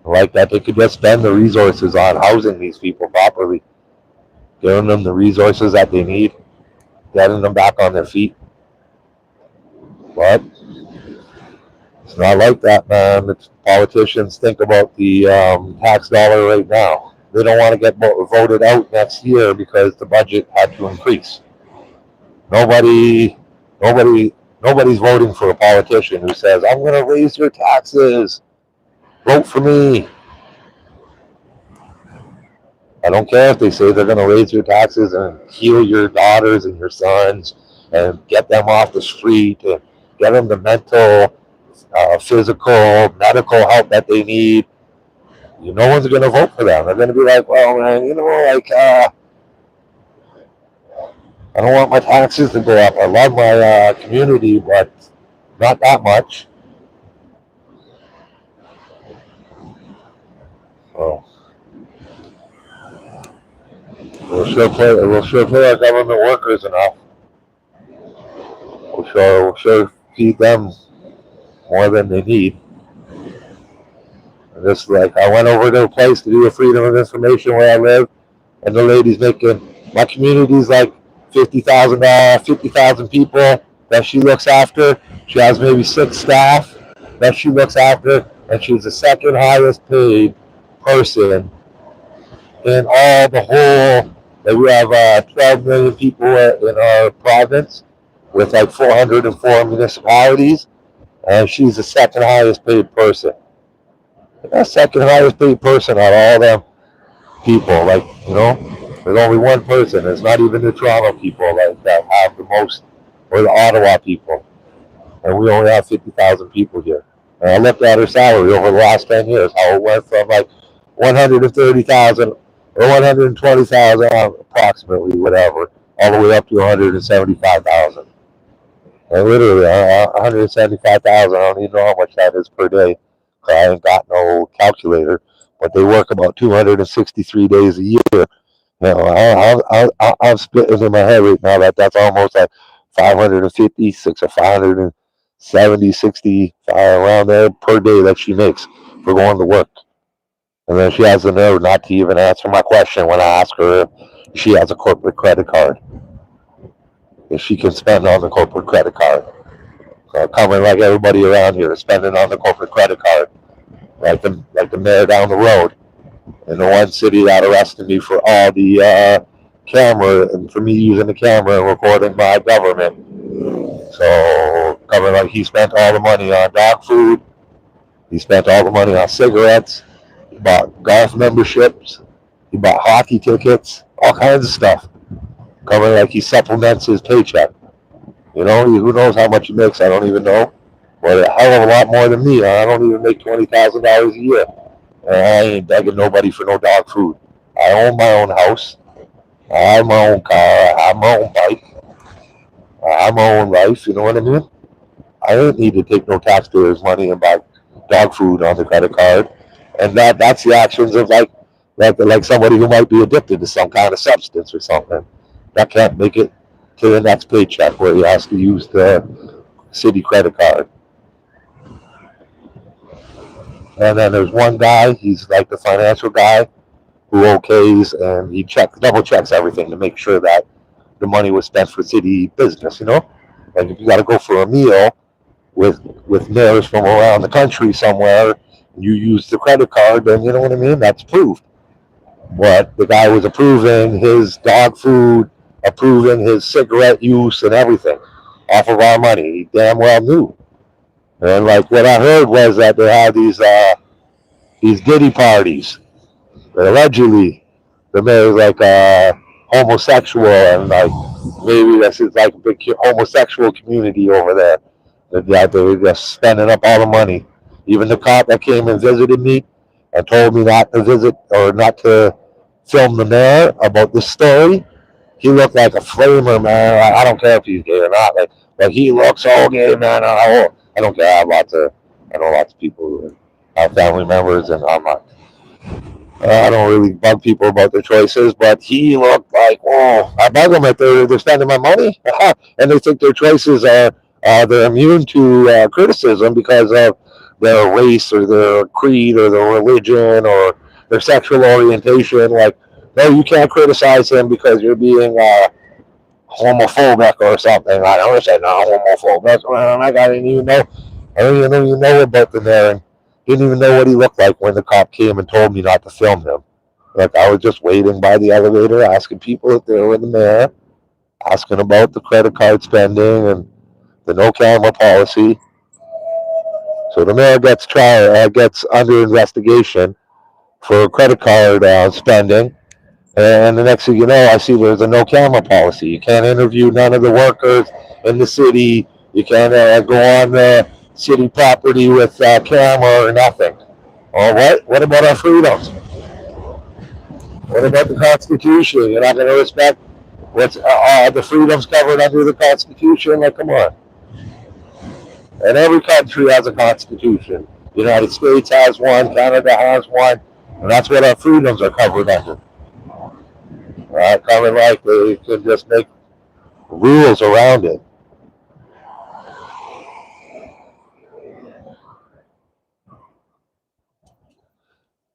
like that. They could just spend the resources on housing these people properly, giving them the resources that they need, getting them back on their feet. But it's not like that, man. Politicians think about the tax dollar right now. They don't want to get voted out next year because the budget had to increase. Nobody's voting for a politician who says, "I'm going to raise your taxes. Vote for me." I don't care if they say they're going to raise your taxes and heal your daughters and your sons and get them off the street and get them the mental, physical, medical help that they need. No one's going to vote for them. They're going to be like, "Well, man, I don't want my taxes to go up. I love my community, but not that much." So we'll sure pay our government workers enough. We'll sure feed them more than they need. And just like I went over to a place to do a freedom of information where I live, and the lady's making, my community's like 50,000 people that she looks after. She has maybe 6 staff that she looks after, and she's the second highest paid person in all the whole. We have 12 million people in our province with like 404 municipalities, and she's the second highest paid person. The second highest paid person out of all them people. Like, there's only one person. It's not even the Toronto people like that have the most, or the Ottawa people, and we only have 50,000 people here. And I looked at her salary over the last 10 years, how it went from like 130,000 or 120,000 approximately, whatever, all the way up to 175,000. And literally, 175,000, I don't even know how much that is per day. I ain't got no calculator, but they work about 263 days a year. I'm spitting in my head right now that's almost like 556 or 570, 60, around there per day that she makes for going to work. And then she has the nerve not to even answer my question when I ask her if she has a corporate credit card, if she can spend on the corporate credit card. Coming like everybody around here is spending on the corporate credit card, like the mayor down the road in the one city that arrested me for all the camera, and for me using the camera and recording my government. So coming like he spent all the money on dog food, he spent all the money on cigarettes, he bought golf memberships, he bought hockey tickets, all kinds of stuff. Coming like he supplements his paycheck. Who knows how much he makes? I don't even know. But a hell of a lot more than me. I don't even make $20,000 a year. And I ain't begging nobody for no dog food. I own my own house. I have my own car. I have my own bike. I have my own life. You know what I mean? I don't need to take no taxpayers' money and buy dog food on the credit card. And that's the actions of like somebody who might be addicted to some kind of substance or something that can't make it to the next paycheck where he has to use the city credit card. And then there's one guy, he's like the financial guy who okays and he double checks everything to make sure that the money was spent for city business, you know? Like if you gotta go for a meal with mayors from around the country somewhere, you use the credit card, then you know what I mean? That's approved. But the guy was approving his dog food, approving his cigarette use and everything off of our money. He damn well knew. And like what I heard was that they had these Diddy parties that allegedly the mayor's like homosexual and like maybe that's like a big homosexual community over there. That they were just spending up all the money. Even the cop that came and visited me and told me not to visit or not to film the mayor about this story, he looked like a flamer, man. I don't care if he's gay or not. Like he looks so gay, man. I don't care. I know lots of people who have family members, and I'm not. I don't really bug people about their choices, but he looked like, oh, I bug them if they're spending my money, and they think their choices are they're immune to criticism because of their race or their creed or their religion or their sexual orientation. Like, no, you can't criticize him because you're being homophobic or something. I don't say no homophobic. I didn't even know. I don't even know about the man. Didn't even know what he looked like when the cop came and told me not to film him. Like I was just waiting by the elevator, asking people if they were in the mayor, asking about the credit card spending and the no camera policy. So the mayor gets under investigation for credit card spending. And the next thing you know, I see there's a no camera policy. You can't interview none of the workers in the city. You can't go on the city property with camera or nothing. Oh, what? What about our freedoms? What about the Constitution? You're not going to respect what's the freedoms covered under the Constitution? Like, come on. And every country has a Constitution. The United States has one. Canada has one. And that's what our freedoms are covered under. Covered like they can just make rules around it.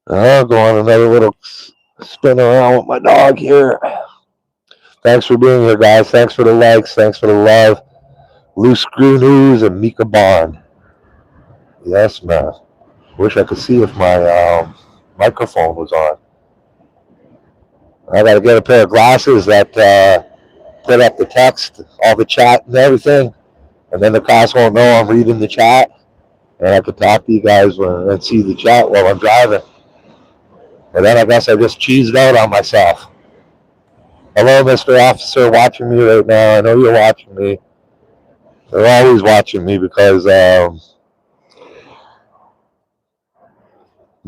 I'll go on another little spin around with my dog here. Thanks for being here, guys. Thanks for the likes. Thanks for the love. Loose Screw News and Mika Bond. Yes, man. Wish I could see if my microphone was on. I got to get a pair of glasses that put up the text, all the chat and everything. And then the cops won't know I'm reading the chat. And I could talk to you guys and see the chat while I'm driving. And then I guess I just cheesed out on myself. Hello, Mr. Officer, watching me right now. I know you're watching me. They're always watching me because they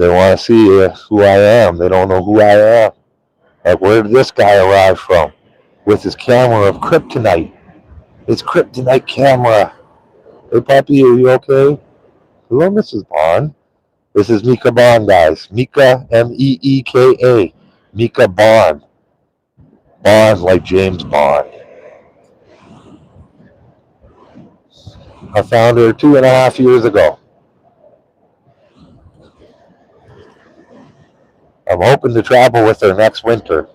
want to see who I am. They don't know who I am. Like, where did this guy arrive from? With his camera of kryptonite. It's kryptonite camera. Hey, puppy, are you okay? Hello, Mrs. Bond. This is Mika Bond, guys. Mika, Meeka. Mika Bond. Bond like James Bond. I found her 2.5 years ago. I'm hoping to travel with her next winter.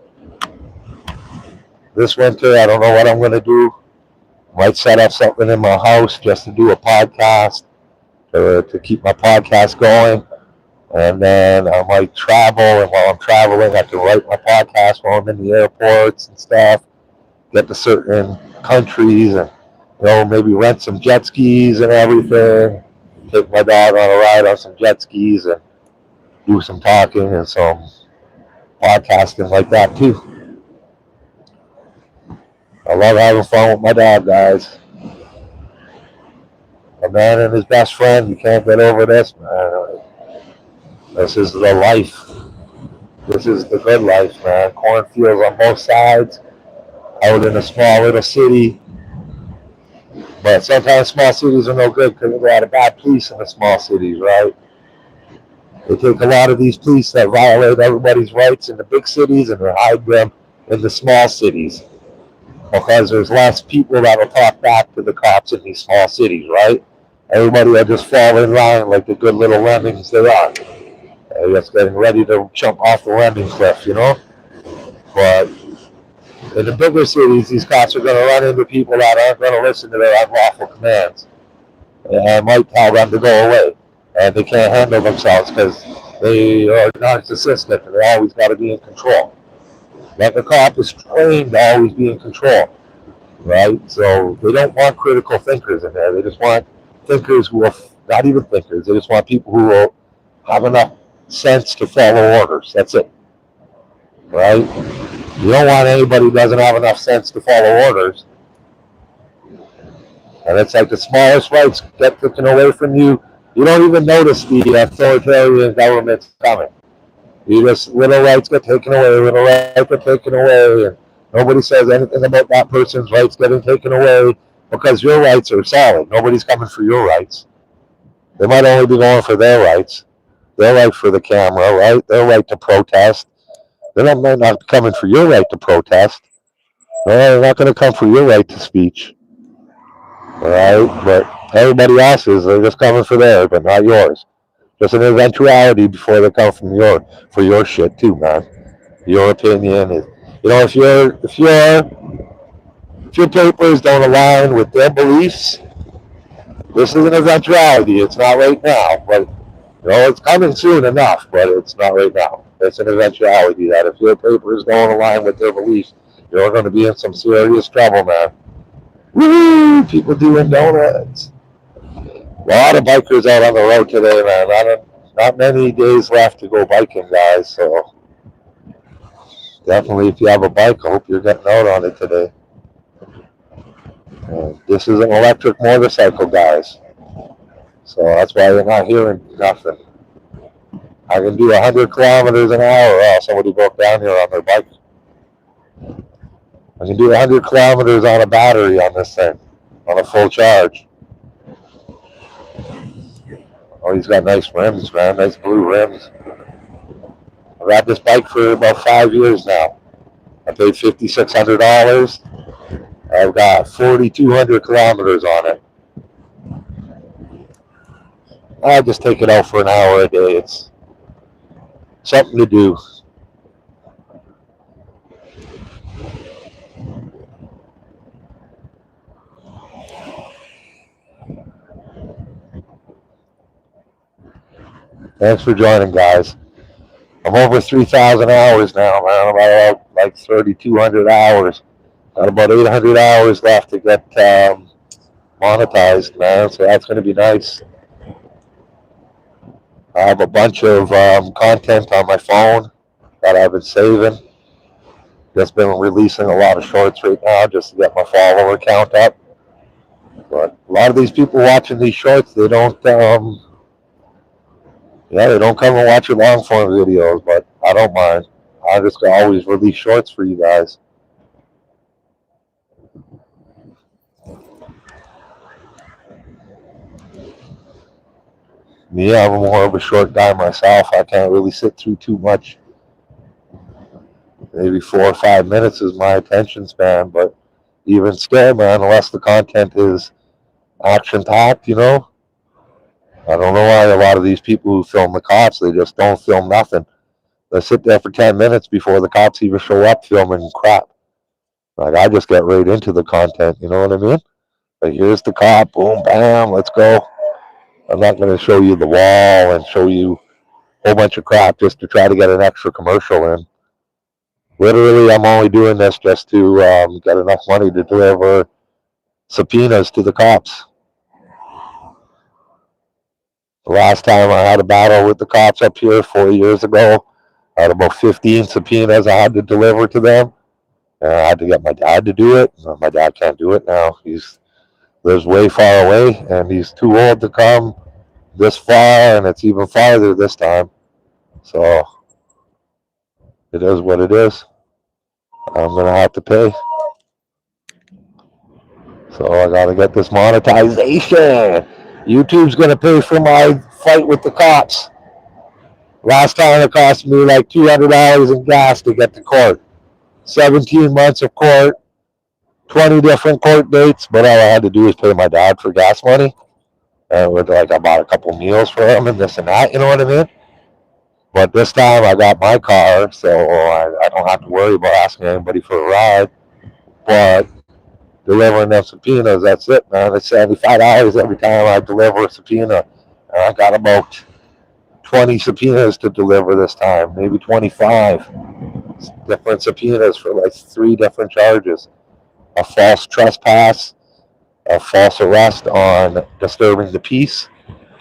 This winter, I don't know what I'm going to do. Might set up something in my house just to do a podcast, to keep my podcast going. And then I might travel, and while I'm traveling, I can write my podcast while I'm in the airports and stuff. Get to certain countries and, maybe rent some jet skis and everything. Take my dog on a ride on some jet skis and do some talking and some podcasting like that too. I love having fun with my dog, guys. A man and his best friend, you can't get over this, man. This is the life. This is the good life, man. Cornfields on both sides, out in a small little city. But sometimes small cities are no good because there's a lot of bad police in the small cities, right? They take a lot of these police that violate everybody's rights in the big cities and they hide them in the small cities because there's less people that will talk back to the cops in these small cities, right? Everybody will just fall in line like the good little lemmings they are. They're just getting ready to jump off the lemming cliff, you know? But in the bigger cities, these cops are going to run into people that aren't going to listen to their unlawful commands and might tell them to go away. And they can't handle themselves because they are narcissistic and they always got to be in control. Like a cop is trained to always be in control, right? So they don't want critical thinkers in there. They just want thinkers who are not even thinkers. They just want people who will have enough sense to follow orders. That's it, right? You don't want anybody who doesn't have enough sense to follow orders. And it's like the smallest rights get taken away from you. You don't even notice the authoritarian government's coming. You just, little rights get taken away, little rights get taken away, and nobody says anything about that person's rights getting taken away because your rights are solid. Nobody's coming for your rights. They might only be going for their rights. Their right for the camera, right? Their right to protest. They might not be coming for your right to protest. No, they're not going to come for your right to speech. All right? But everybody else's, they're just coming for theirs, but not yours. Just an eventuality before they come from for your shit too, man. Your opinion is, if your papers don't align with their beliefs, this is an eventuality. It's not right now, but it's coming soon enough, but it's not right now. It's an eventuality that if your papers don't align with their beliefs, you're going to be in some serious trouble, man. Woo! People doing donuts. A lot of bikers out on the road today, man. Not many days left to go biking, guys. So definitely, if you have a bike, I hope you're getting out on it today. This is an electric motorcycle, guys. So that's why you're not hearing nothing. I can do 100 kilometers an hour. Oh, somebody broke down here on their bike. I can do 100 kilometers on a battery on this thing, on a full charge. Oh, he's got nice rims, man. Nice blue rims. I've had this bike for about 5 years now. I paid $5,600. I've got 4,200 kilometers on it. I just take it out for an hour a day. It's something to do. Thanks for joining, guys. I'm over 3,000 hours now, man. I'm about like 3,200 hours. Got about 800 hours left to get monetized, man. So that's going to be nice. I have a bunch of content on my phone that I've been saving. Just been releasing a lot of shorts right now just to get my follower count up. But a lot of these people watching these shorts, they don't they don't come and watch your long form videos, but I don't mind. I just always release shorts for you guys. Me, I'm more of a short guy myself. I can't really sit through too much. Maybe 4 or 5 minutes is my attention span, but even still, man, unless the content is action-packed, I don't know why a lot of these people who film the cops, they just don't film nothing. They sit there for 10 minutes before the cops even show up filming crap. Like, I just get right into the content, you know what I mean? Like, here's the cop, boom, bam, let's go. I'm not going to show you the wall and show you a whole bunch of crap just to try to get an extra commercial in. Literally, I'm only doing this just to get enough money to deliver subpoenas to the cops. The last time I had a battle with the cops up here 4 years ago, I had about 15 subpoenas I had to deliver to them. And I had to get my dad to do it. My dad can't do it now. He lives way far away, and he's too old to come this far, and it's even farther this time. So it is what it is. I'm going to have to pay. So I got to get this monetization. YouTube's going to pay for my fight with the cops. Last time it cost me like $200 in gas to get to court. 17 months of court, 20 different court dates, but all I had to do was pay my dad for gas money. And with like I bought a couple meals for him and this and that, you know what I mean? But this time I got my car, so I don't have to worry about asking anybody for a ride. But delivering them subpoenas, that's it, man. It's $75 every time I deliver a subpoena. And I got about 20 subpoenas to deliver this time, maybe 25 different subpoenas for like 3 different charges: a false trespass, a false arrest on disturbing the peace.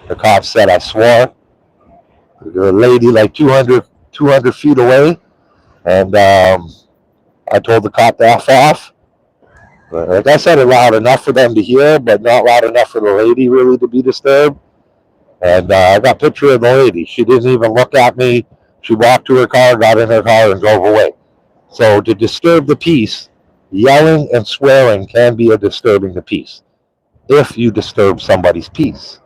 The cops said I swore. The lady like 200 feet away, and I told the cop to F off. Like I said it loud enough for them to hear, but not loud enough for the lady really to be disturbed. And I got a picture of the lady. She didn't even look at me. She walked to her car, got in her car, and drove away. So to disturb the peace, yelling and swearing can be a disturbing the peace if you disturb somebody's peace.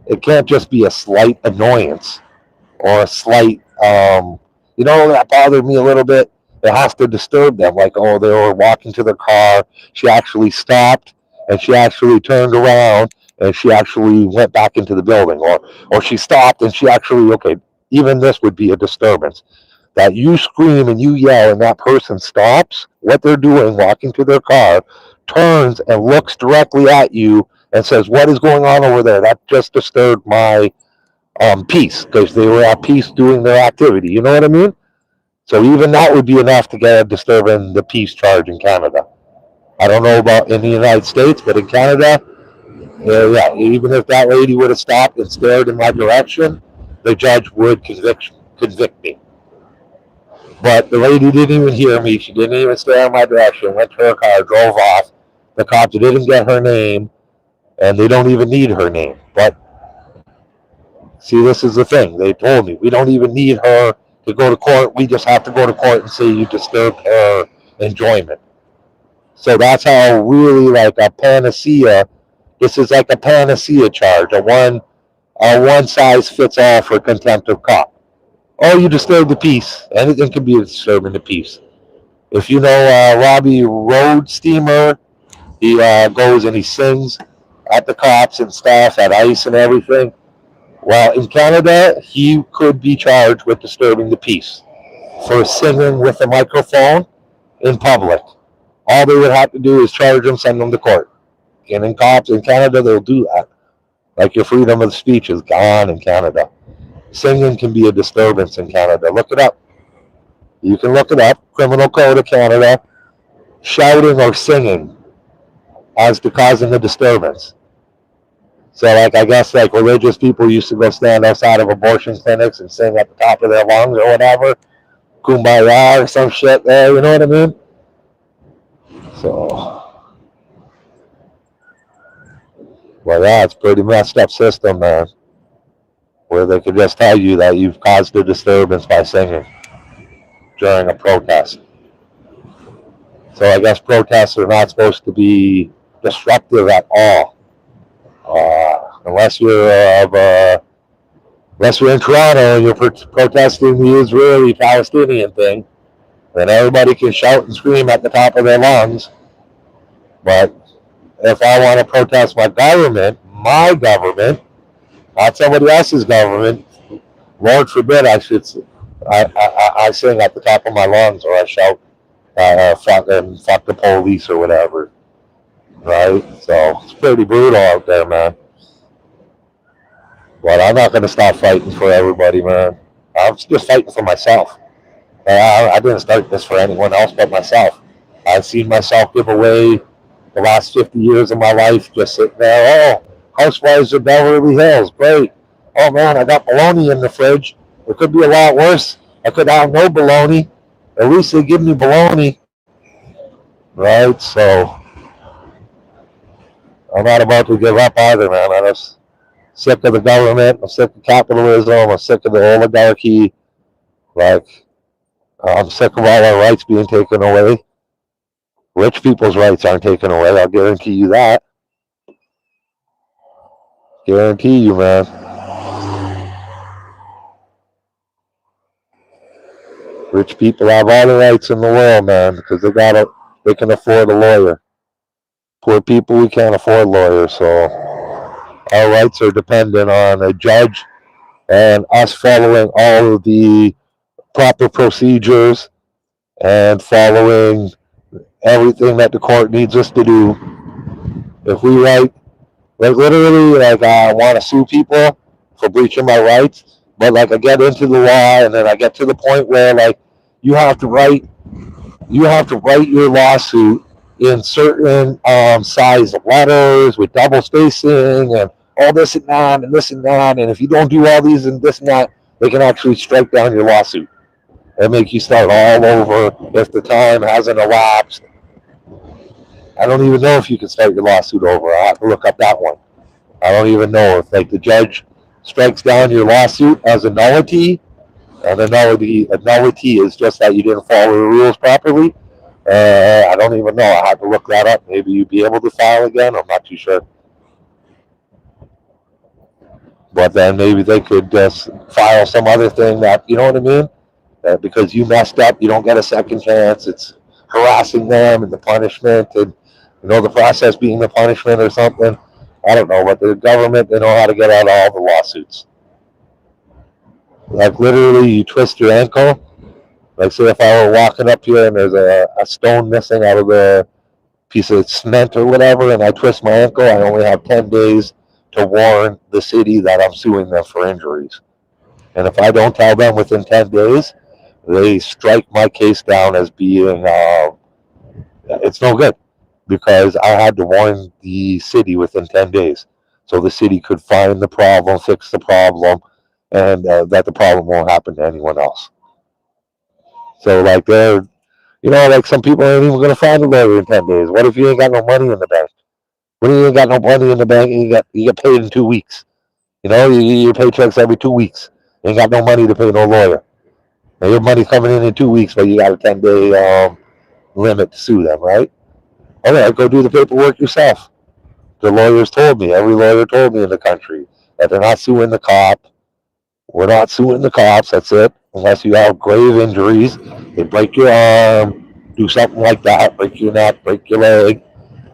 It can't just be a slight annoyance or a slight, that bothered me a little bit. It has to disturb them. Like, oh, they were walking to their car. She actually stopped and she actually turned around and she actually went back into the building. Or she stopped and she actually, okay, even this would be a disturbance. That you scream and you yell and that person stops what they're doing, walking to their car, turns and looks directly at you and says, what is going on over there? That just disturbed my peace, because they were at peace doing their activity. You know what I mean? So even that would be enough to get a disturbing the peace charge in Canada. I don't know about in the United States, but in Canada, yeah, even if that lady would have stopped and stared in my direction, the judge would convict me. But the lady didn't even hear me. She didn't even stare in my direction. Went to her car, drove off. The cops didn't get her name, and they don't even need her name. But see, this is the thing. They told me we don't even need her to go to court. We just have to go to court and say you disturbed her enjoyment. So that's how really like a panacea. This is like a panacea charge. A one size fits all for contempt of cop. Oh, you disturbed the peace. Anything can be disturbing the peace. If you know Robbie Road Steamer, he goes and he sings at the cops and stuff, at ICE and everything. Well, in Canada, he could be charged with disturbing the peace for singing with a microphone in public. All they would have to do is charge him, send him to court. And in cops in Canada, they'll do that. Like your freedom of speech is gone in Canada. Singing can be a disturbance in Canada. Look it up. You can look it up. Criminal Code of Canada. Shouting or singing as to causing a disturbance. So, like, I guess, like, religious people used to go stand outside of abortion clinics and sing at the top of their lungs or whatever. Kumbaya or some shit there, you know what I mean? So, well, yeah, it's a pretty messed up system, man. Where they could just tell you that you've caused a disturbance by singing during a protest. So I guess protests are not supposed to be disruptive at all. Unless you're in Toronto and you're protesting the Israeli-Palestinian thing, then everybody can shout and scream at the top of their lungs. But if I want to protest my government, not somebody else's government, Lord forbid I sing at the top of my lungs or I shout fuck the police or whatever. Right? So it's pretty brutal out there, man. But I'm not going to stop fighting for everybody, man. I'm just fighting for myself. I didn't start this for anyone else but myself. I've seen myself give away the last 50 years of my life just sitting there. Oh, Housewives of Beverly Hills, great. Oh, man, I got bologna in the fridge. It could be a lot worse. I could have no bologna. At least they give me bologna. Right? So I'm not about to give up either, man. I'm just sick of the government. I'm sick of capitalism. I'm sick of the oligarchy. Like, I'm sick of all our rights being taken away. Rich people's rights aren't taken away. I'll guarantee you that. Guarantee you, man. Rich people have all the rights in the world, man, because they can afford a lawyer. Poor people, we can't afford lawyers, so our rights are dependent on a judge and us following all of the proper procedures and following everything that the court needs us to do. If we literally, I want to sue people for breaching my rights, but I get into the law and then I get to the point where you have to write your lawsuit in certain size letters with double spacing and all this and that and this and that, and if you don't do all these and this and that, they can actually strike down your lawsuit and make you start all over if the time hasn't elapsed. I don't even know if you can start your lawsuit over. I'll have to look up that one. I don't even know if the judge strikes down your lawsuit as a nullity, and a nullity is just that you didn't follow the rules properly. I don't even know. I have to look that up. Maybe you'd be able to file again. I'm not too sure. But then maybe they could just file some other thing that, you know what I mean? That because you messed up, you don't get a second chance. It's harassing them and the punishment and, the process being the punishment or something. I don't know, but the government, they know how to get out of all the lawsuits. Literally, you twist your ankle. Say if I were walking up here and there's a stone missing out of the piece of cement or whatever, and I twist my ankle, I only have 10 days to warn the city that I'm suing them for injuries. And if I don't tell them within 10 days, they strike my case down as being, it's no good, because I had to warn the city within 10 days. So the city could find the problem, fix the problem, and that the problem won't happen to anyone else. So some people ain't even going to find a lawyer in 10 days. What if you ain't got no money in the bank? What if you ain't got no money in the bank and you get paid in 2 weeks? You get your paychecks every 2 weeks. You ain't got no money to pay no lawyer. Now your money's coming in 2 weeks, but you got a 10-day limit to sue them, right? All right, go do the paperwork yourself. The lawyers told me, every lawyer told me in the country, that they're not suing the cop. We're not suing the cops, that's it. Unless you have grave injuries, they break your arm, do something like that, break your neck, break your leg.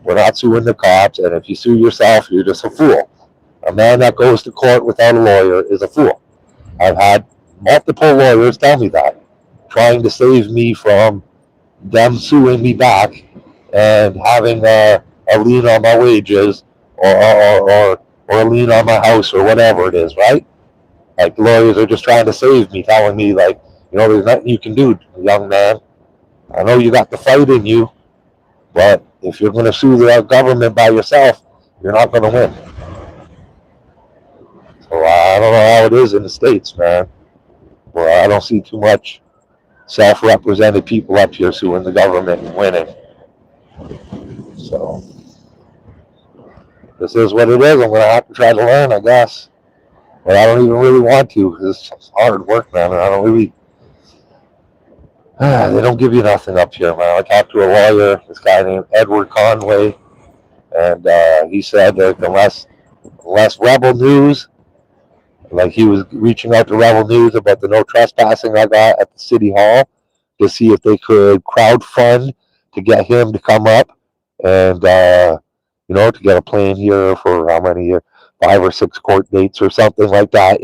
We're not suing the cops, and if you sue yourself, you're just a fool. A man that goes to court without a lawyer is a fool. I've had multiple lawyers tell me that, trying to save me from them suing me back and having a lien on my wages or a lien on my house or whatever it is, right? Lawyers are just trying to save me, telling me, there's nothing you can do, young man. I know you got the fight in you, but if you're going to sue the government by yourself, you're not going to win. So I don't know how it is in the States, man. Well, I don't see too much self-represented people up here suing the government and winning. So this is what it is. I'm going to have to try to learn, I guess. But I don't even really want to, because it's hard work, man. And I don't really... they don't give you nothing up here, man. I talked to a lawyer, this guy named Edward Conway, and he said that unless Rebel News, he was reaching out to Rebel News about the no trespassing I got at the city hall to see if they could crowdfund to get him to come up and, to get a plane here for how many years, 5 or 6 court dates or something like that,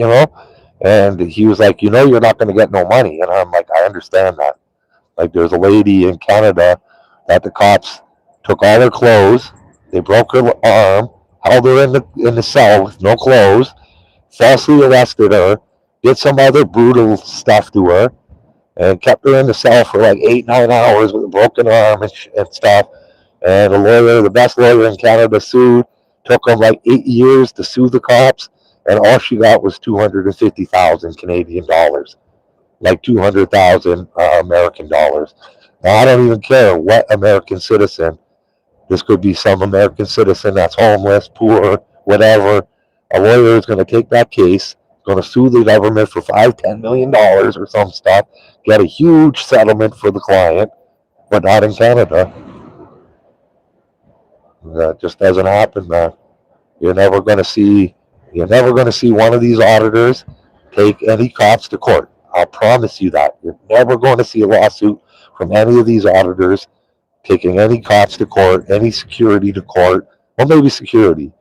And he was like, you're not going to get no money. And I'm like, I understand that. There's a lady in Canada that the cops took all her clothes, they broke her arm, held her in the cell with no clothes, falsely arrested her, did some other brutal stuff to her, and kept her in the cell for 8-9 hours with a broken arm and stuff. And the best lawyer in Canada sued, took him 8 years to sue the cops, and all she got was 250,000 Canadian dollars. 200,000 American dollars. Now, I don't even care what American citizen. This could be some American citizen that's homeless, poor, whatever. A lawyer is going to take that case, going to sue the government for $5-10 million or some stuff, get a huge settlement for the client, but not in Canada. That just doesn't happen, man. You're never going to see one of these auditors take any cops to court. I'll promise you that. You're never going to see a lawsuit from any of these auditors taking any cops to court, any security to court. Well, maybe security.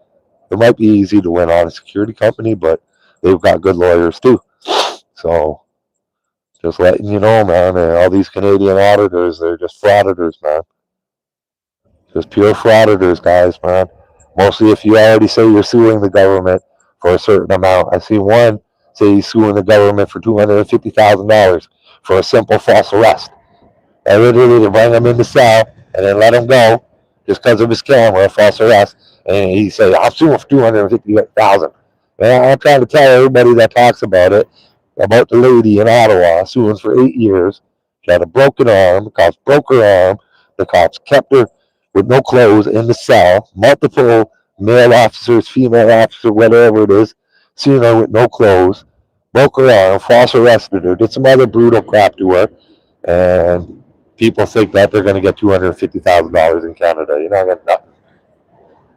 It might be easy to win on a security company, but they've got good lawyers too. So just letting you know, man, all these Canadian auditors, they're just frauditors, man. Just pure frauditors, guys, man. Mostly if you already say you're suing the government for a certain amount. I see one say he's suing the government for $250,000 for a simple false arrest. I literally to bring him in the cell and then let him go just because of his camera, false arrest. And he said, I'm suing for $250,000. And I'm trying to tell everybody that talks about it, about the lady in Ottawa suing for 8 years. She had a broken arm. The cops broke her arm. The cops kept her with no clothes in the cell. Multiple male officers, female officer, whatever it is, seeing her with no clothes. Broke her arm, false arrested her, did some other brutal crap to her. And people think that they're going to get $250,000 in Canada. You're not going to nothing.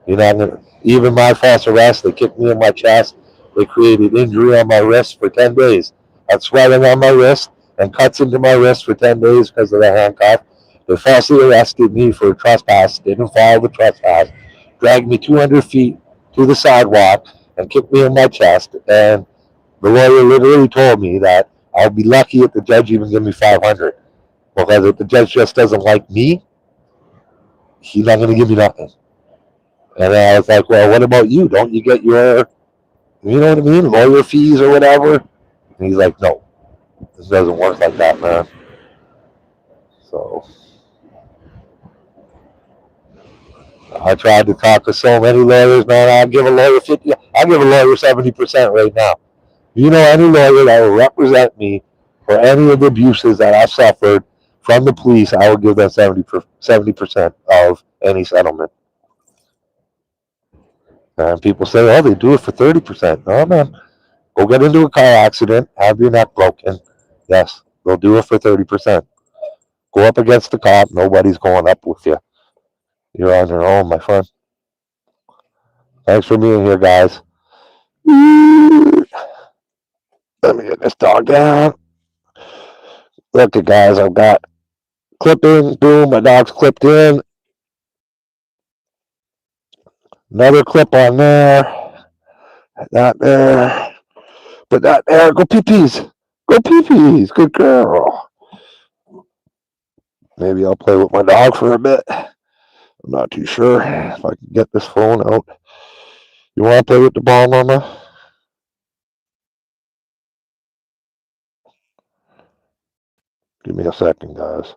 You're not going to. Even my false arrest, they kicked me in my chest. They created injury on my wrist for 10 days. I had swelling on my wrist and cuts into my wrist for 10 days because of the handcuff. They falsely arrested me for trespass, didn't file the trespass, dragged me 200 feet to the sidewalk and kicked me in my chest. And the lawyer literally told me that I'll be lucky if the judge even give me 500. Because if the judge just doesn't like me, he's not going to give me nothing. And I was like, well, what about you? Don't you get your, you know what I mean, lawyer fees or whatever? And he's like, no, this doesn't work like that, man. So I tried to talk to so many lawyers, man. I'll give a lawyer 50. I'll give a lawyer 70% right now. If you know any lawyer that will represent me for any of the abuses that I've suffered from the police, I will give them 70% of any settlement. And people say, oh, they do it for 30%. No, man. Go get into a car accident, have your neck broken. Yes, they'll do it for 30%. Go up against the cop. Nobody's going up with you. You're on your own, my friend. Thanks for being here, guys. Let me get this dog down. Look at guys, I've got clipping. Boom, my dog's clipped in. Another clip on there. That there. Put that there. Go pee-pees. Go pee-pees. Good girl. Maybe I'll play with my dog for a bit. I'm not too sure if I can get this phone out. You want to play with the ball, Mama? Give me a second, guys.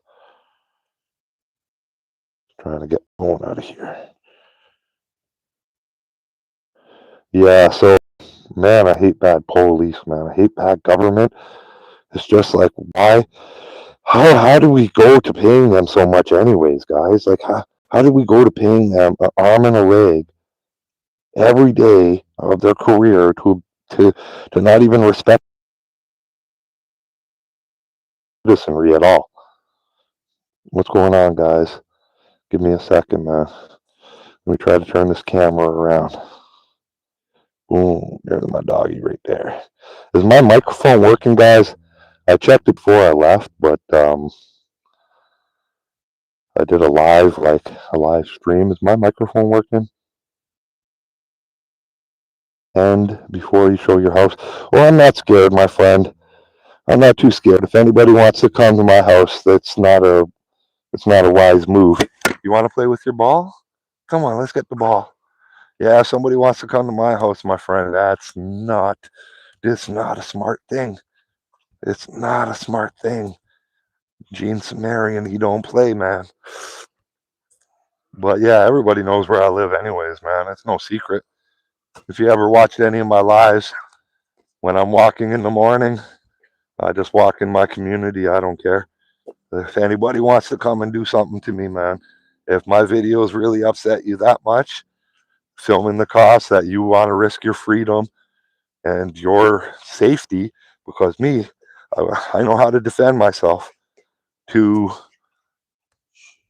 Trying to get the phone out of here. Yeah, so, man, I hate bad police, man. I hate bad government. It's just like, why? How do we go to paying them so much anyways, guys? Like, how do we go to paying them an arm and a leg every day of their career to not even respect citizenry at all? What's going on, guys? Give me a second, man. Let me try to turn this camera around. Boom, there's my doggy right there. Is my microphone working, guys? I checked it before I left, but I did a live stream. Is my microphone working? And before you show your house. Well, I'm not scared, my friend. I'm not too scared. If anybody wants to come to my house, it's not a wise move. You want to play with your ball? Come on, let's get the ball. Yeah, if somebody wants to come to my house, my friend, it's not a smart thing. It's not a smart thing. Gene Sumerian, he don't play, man. But yeah, everybody knows where I live anyways, man. It's no secret. If you ever watched any of my lives, when I'm walking in the morning, I just walk in my community. I don't care. If anybody wants to come and do something to me, man, if my videos really upset you that much, filming the cops that you want to risk your freedom and your safety, because I know how to defend myself to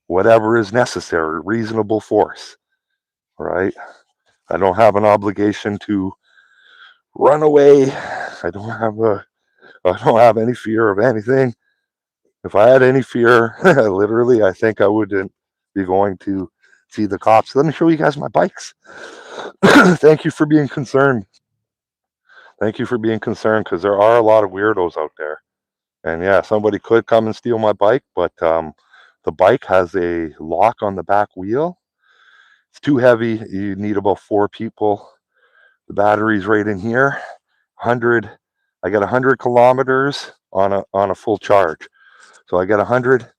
whatever is necessary, reasonable force, right? I don't have an obligation to run away. I don't have a I don't have any fear of anything. If I had any fear, literally, I think I wouldn't be going to see the cops. Let me show you guys my bikes. Thank you for being concerned. Thank you for being concerned, because there are a lot of weirdos out there. And yeah, somebody could come and steal my bike, but the bike has a lock on the back wheel. It's too heavy. You need about 4 people. The battery's right in here. 100. I got 100 kilometers on a full charge. So I got 100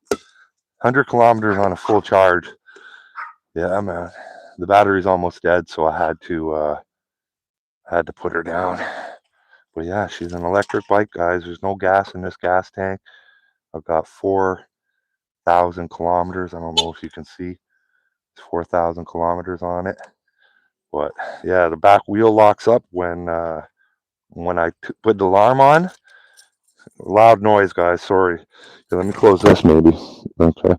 kilometers on a full charge. Yeah, man. The battery's almost dead, so I had to put her down. But yeah, she's an electric bike, guys. There's no gas in this gas tank. I've got 4,000 kilometers. I don't know if you can see. It's 4,000 kilometers on it. But yeah, the back wheel locks up when I put the alarm on. Loud noise, guys. Sorry. Okay, let me close this maybe. Okay.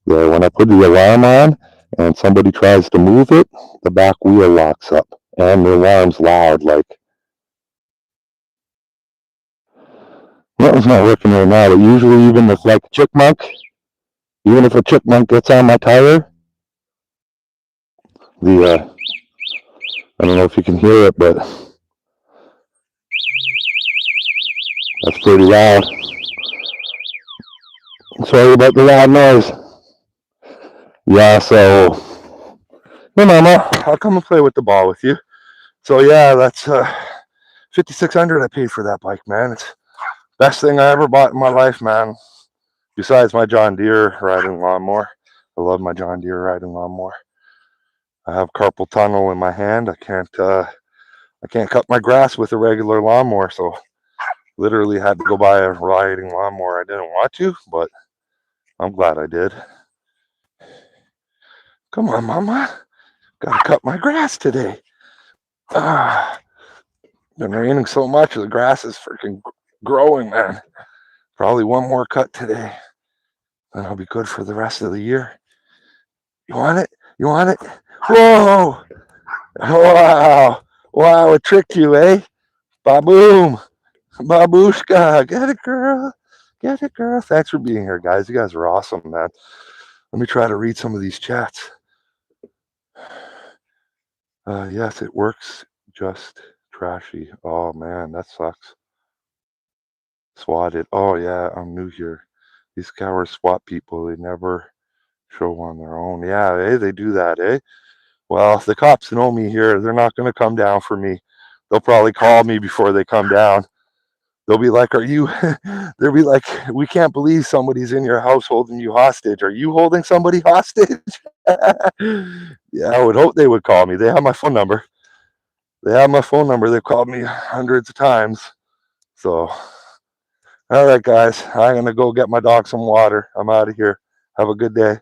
Yeah, when I put the alarm on and somebody tries to move it, the back wheel locks up. And the alarm's loud, like. Nothing's not working right now, but usually even if like a chipmunk gets on my tire, I don't know if you can hear it, but that's pretty loud. Sorry about the loud noise. Yeah, so, hey mama, I'll come and play with the ball with you. So yeah, that's $5,600 I paid for that bike, man. It's the best thing I ever bought in my life, man. Besides my John Deere riding lawnmower. I love my John Deere riding lawnmower. I have carpal tunnel in my hand. I can't cut my grass with a regular lawnmower, so literally had to go buy a riding lawnmower. I didn't want to, but I'm glad I did. Come on, mama. Gotta cut my grass today. Been raining so much, the grass is freaking growing, man. Probably one more cut today, and I'll be good for the rest of the year. You want it? You want it? Whoa! Wow! Wow, it tricked you, eh? Ba-boom! Babushka! Get it, girl! Get it, girl! Thanks for being here, guys. You guys are awesome, man. Let me try to read some of these chats. Yes, it works. Just trashy. Oh, man, that sucks. Swatted. Oh, yeah, I'm new here. These cowards SWAT people. They never show on their own. Yeah, they do that, eh? Well, if the cops know me here, they're not going to come down for me. They'll probably call me before they come down. They'll be like, they'll be like, we can't believe somebody's in your house holding you hostage. Are you holding somebody hostage? Yeah, I would hope they would call me. They have my phone number. They've called me hundreds of times. So, all right, guys, I'm going to go get my dog some water. I'm out of here. Have a good day.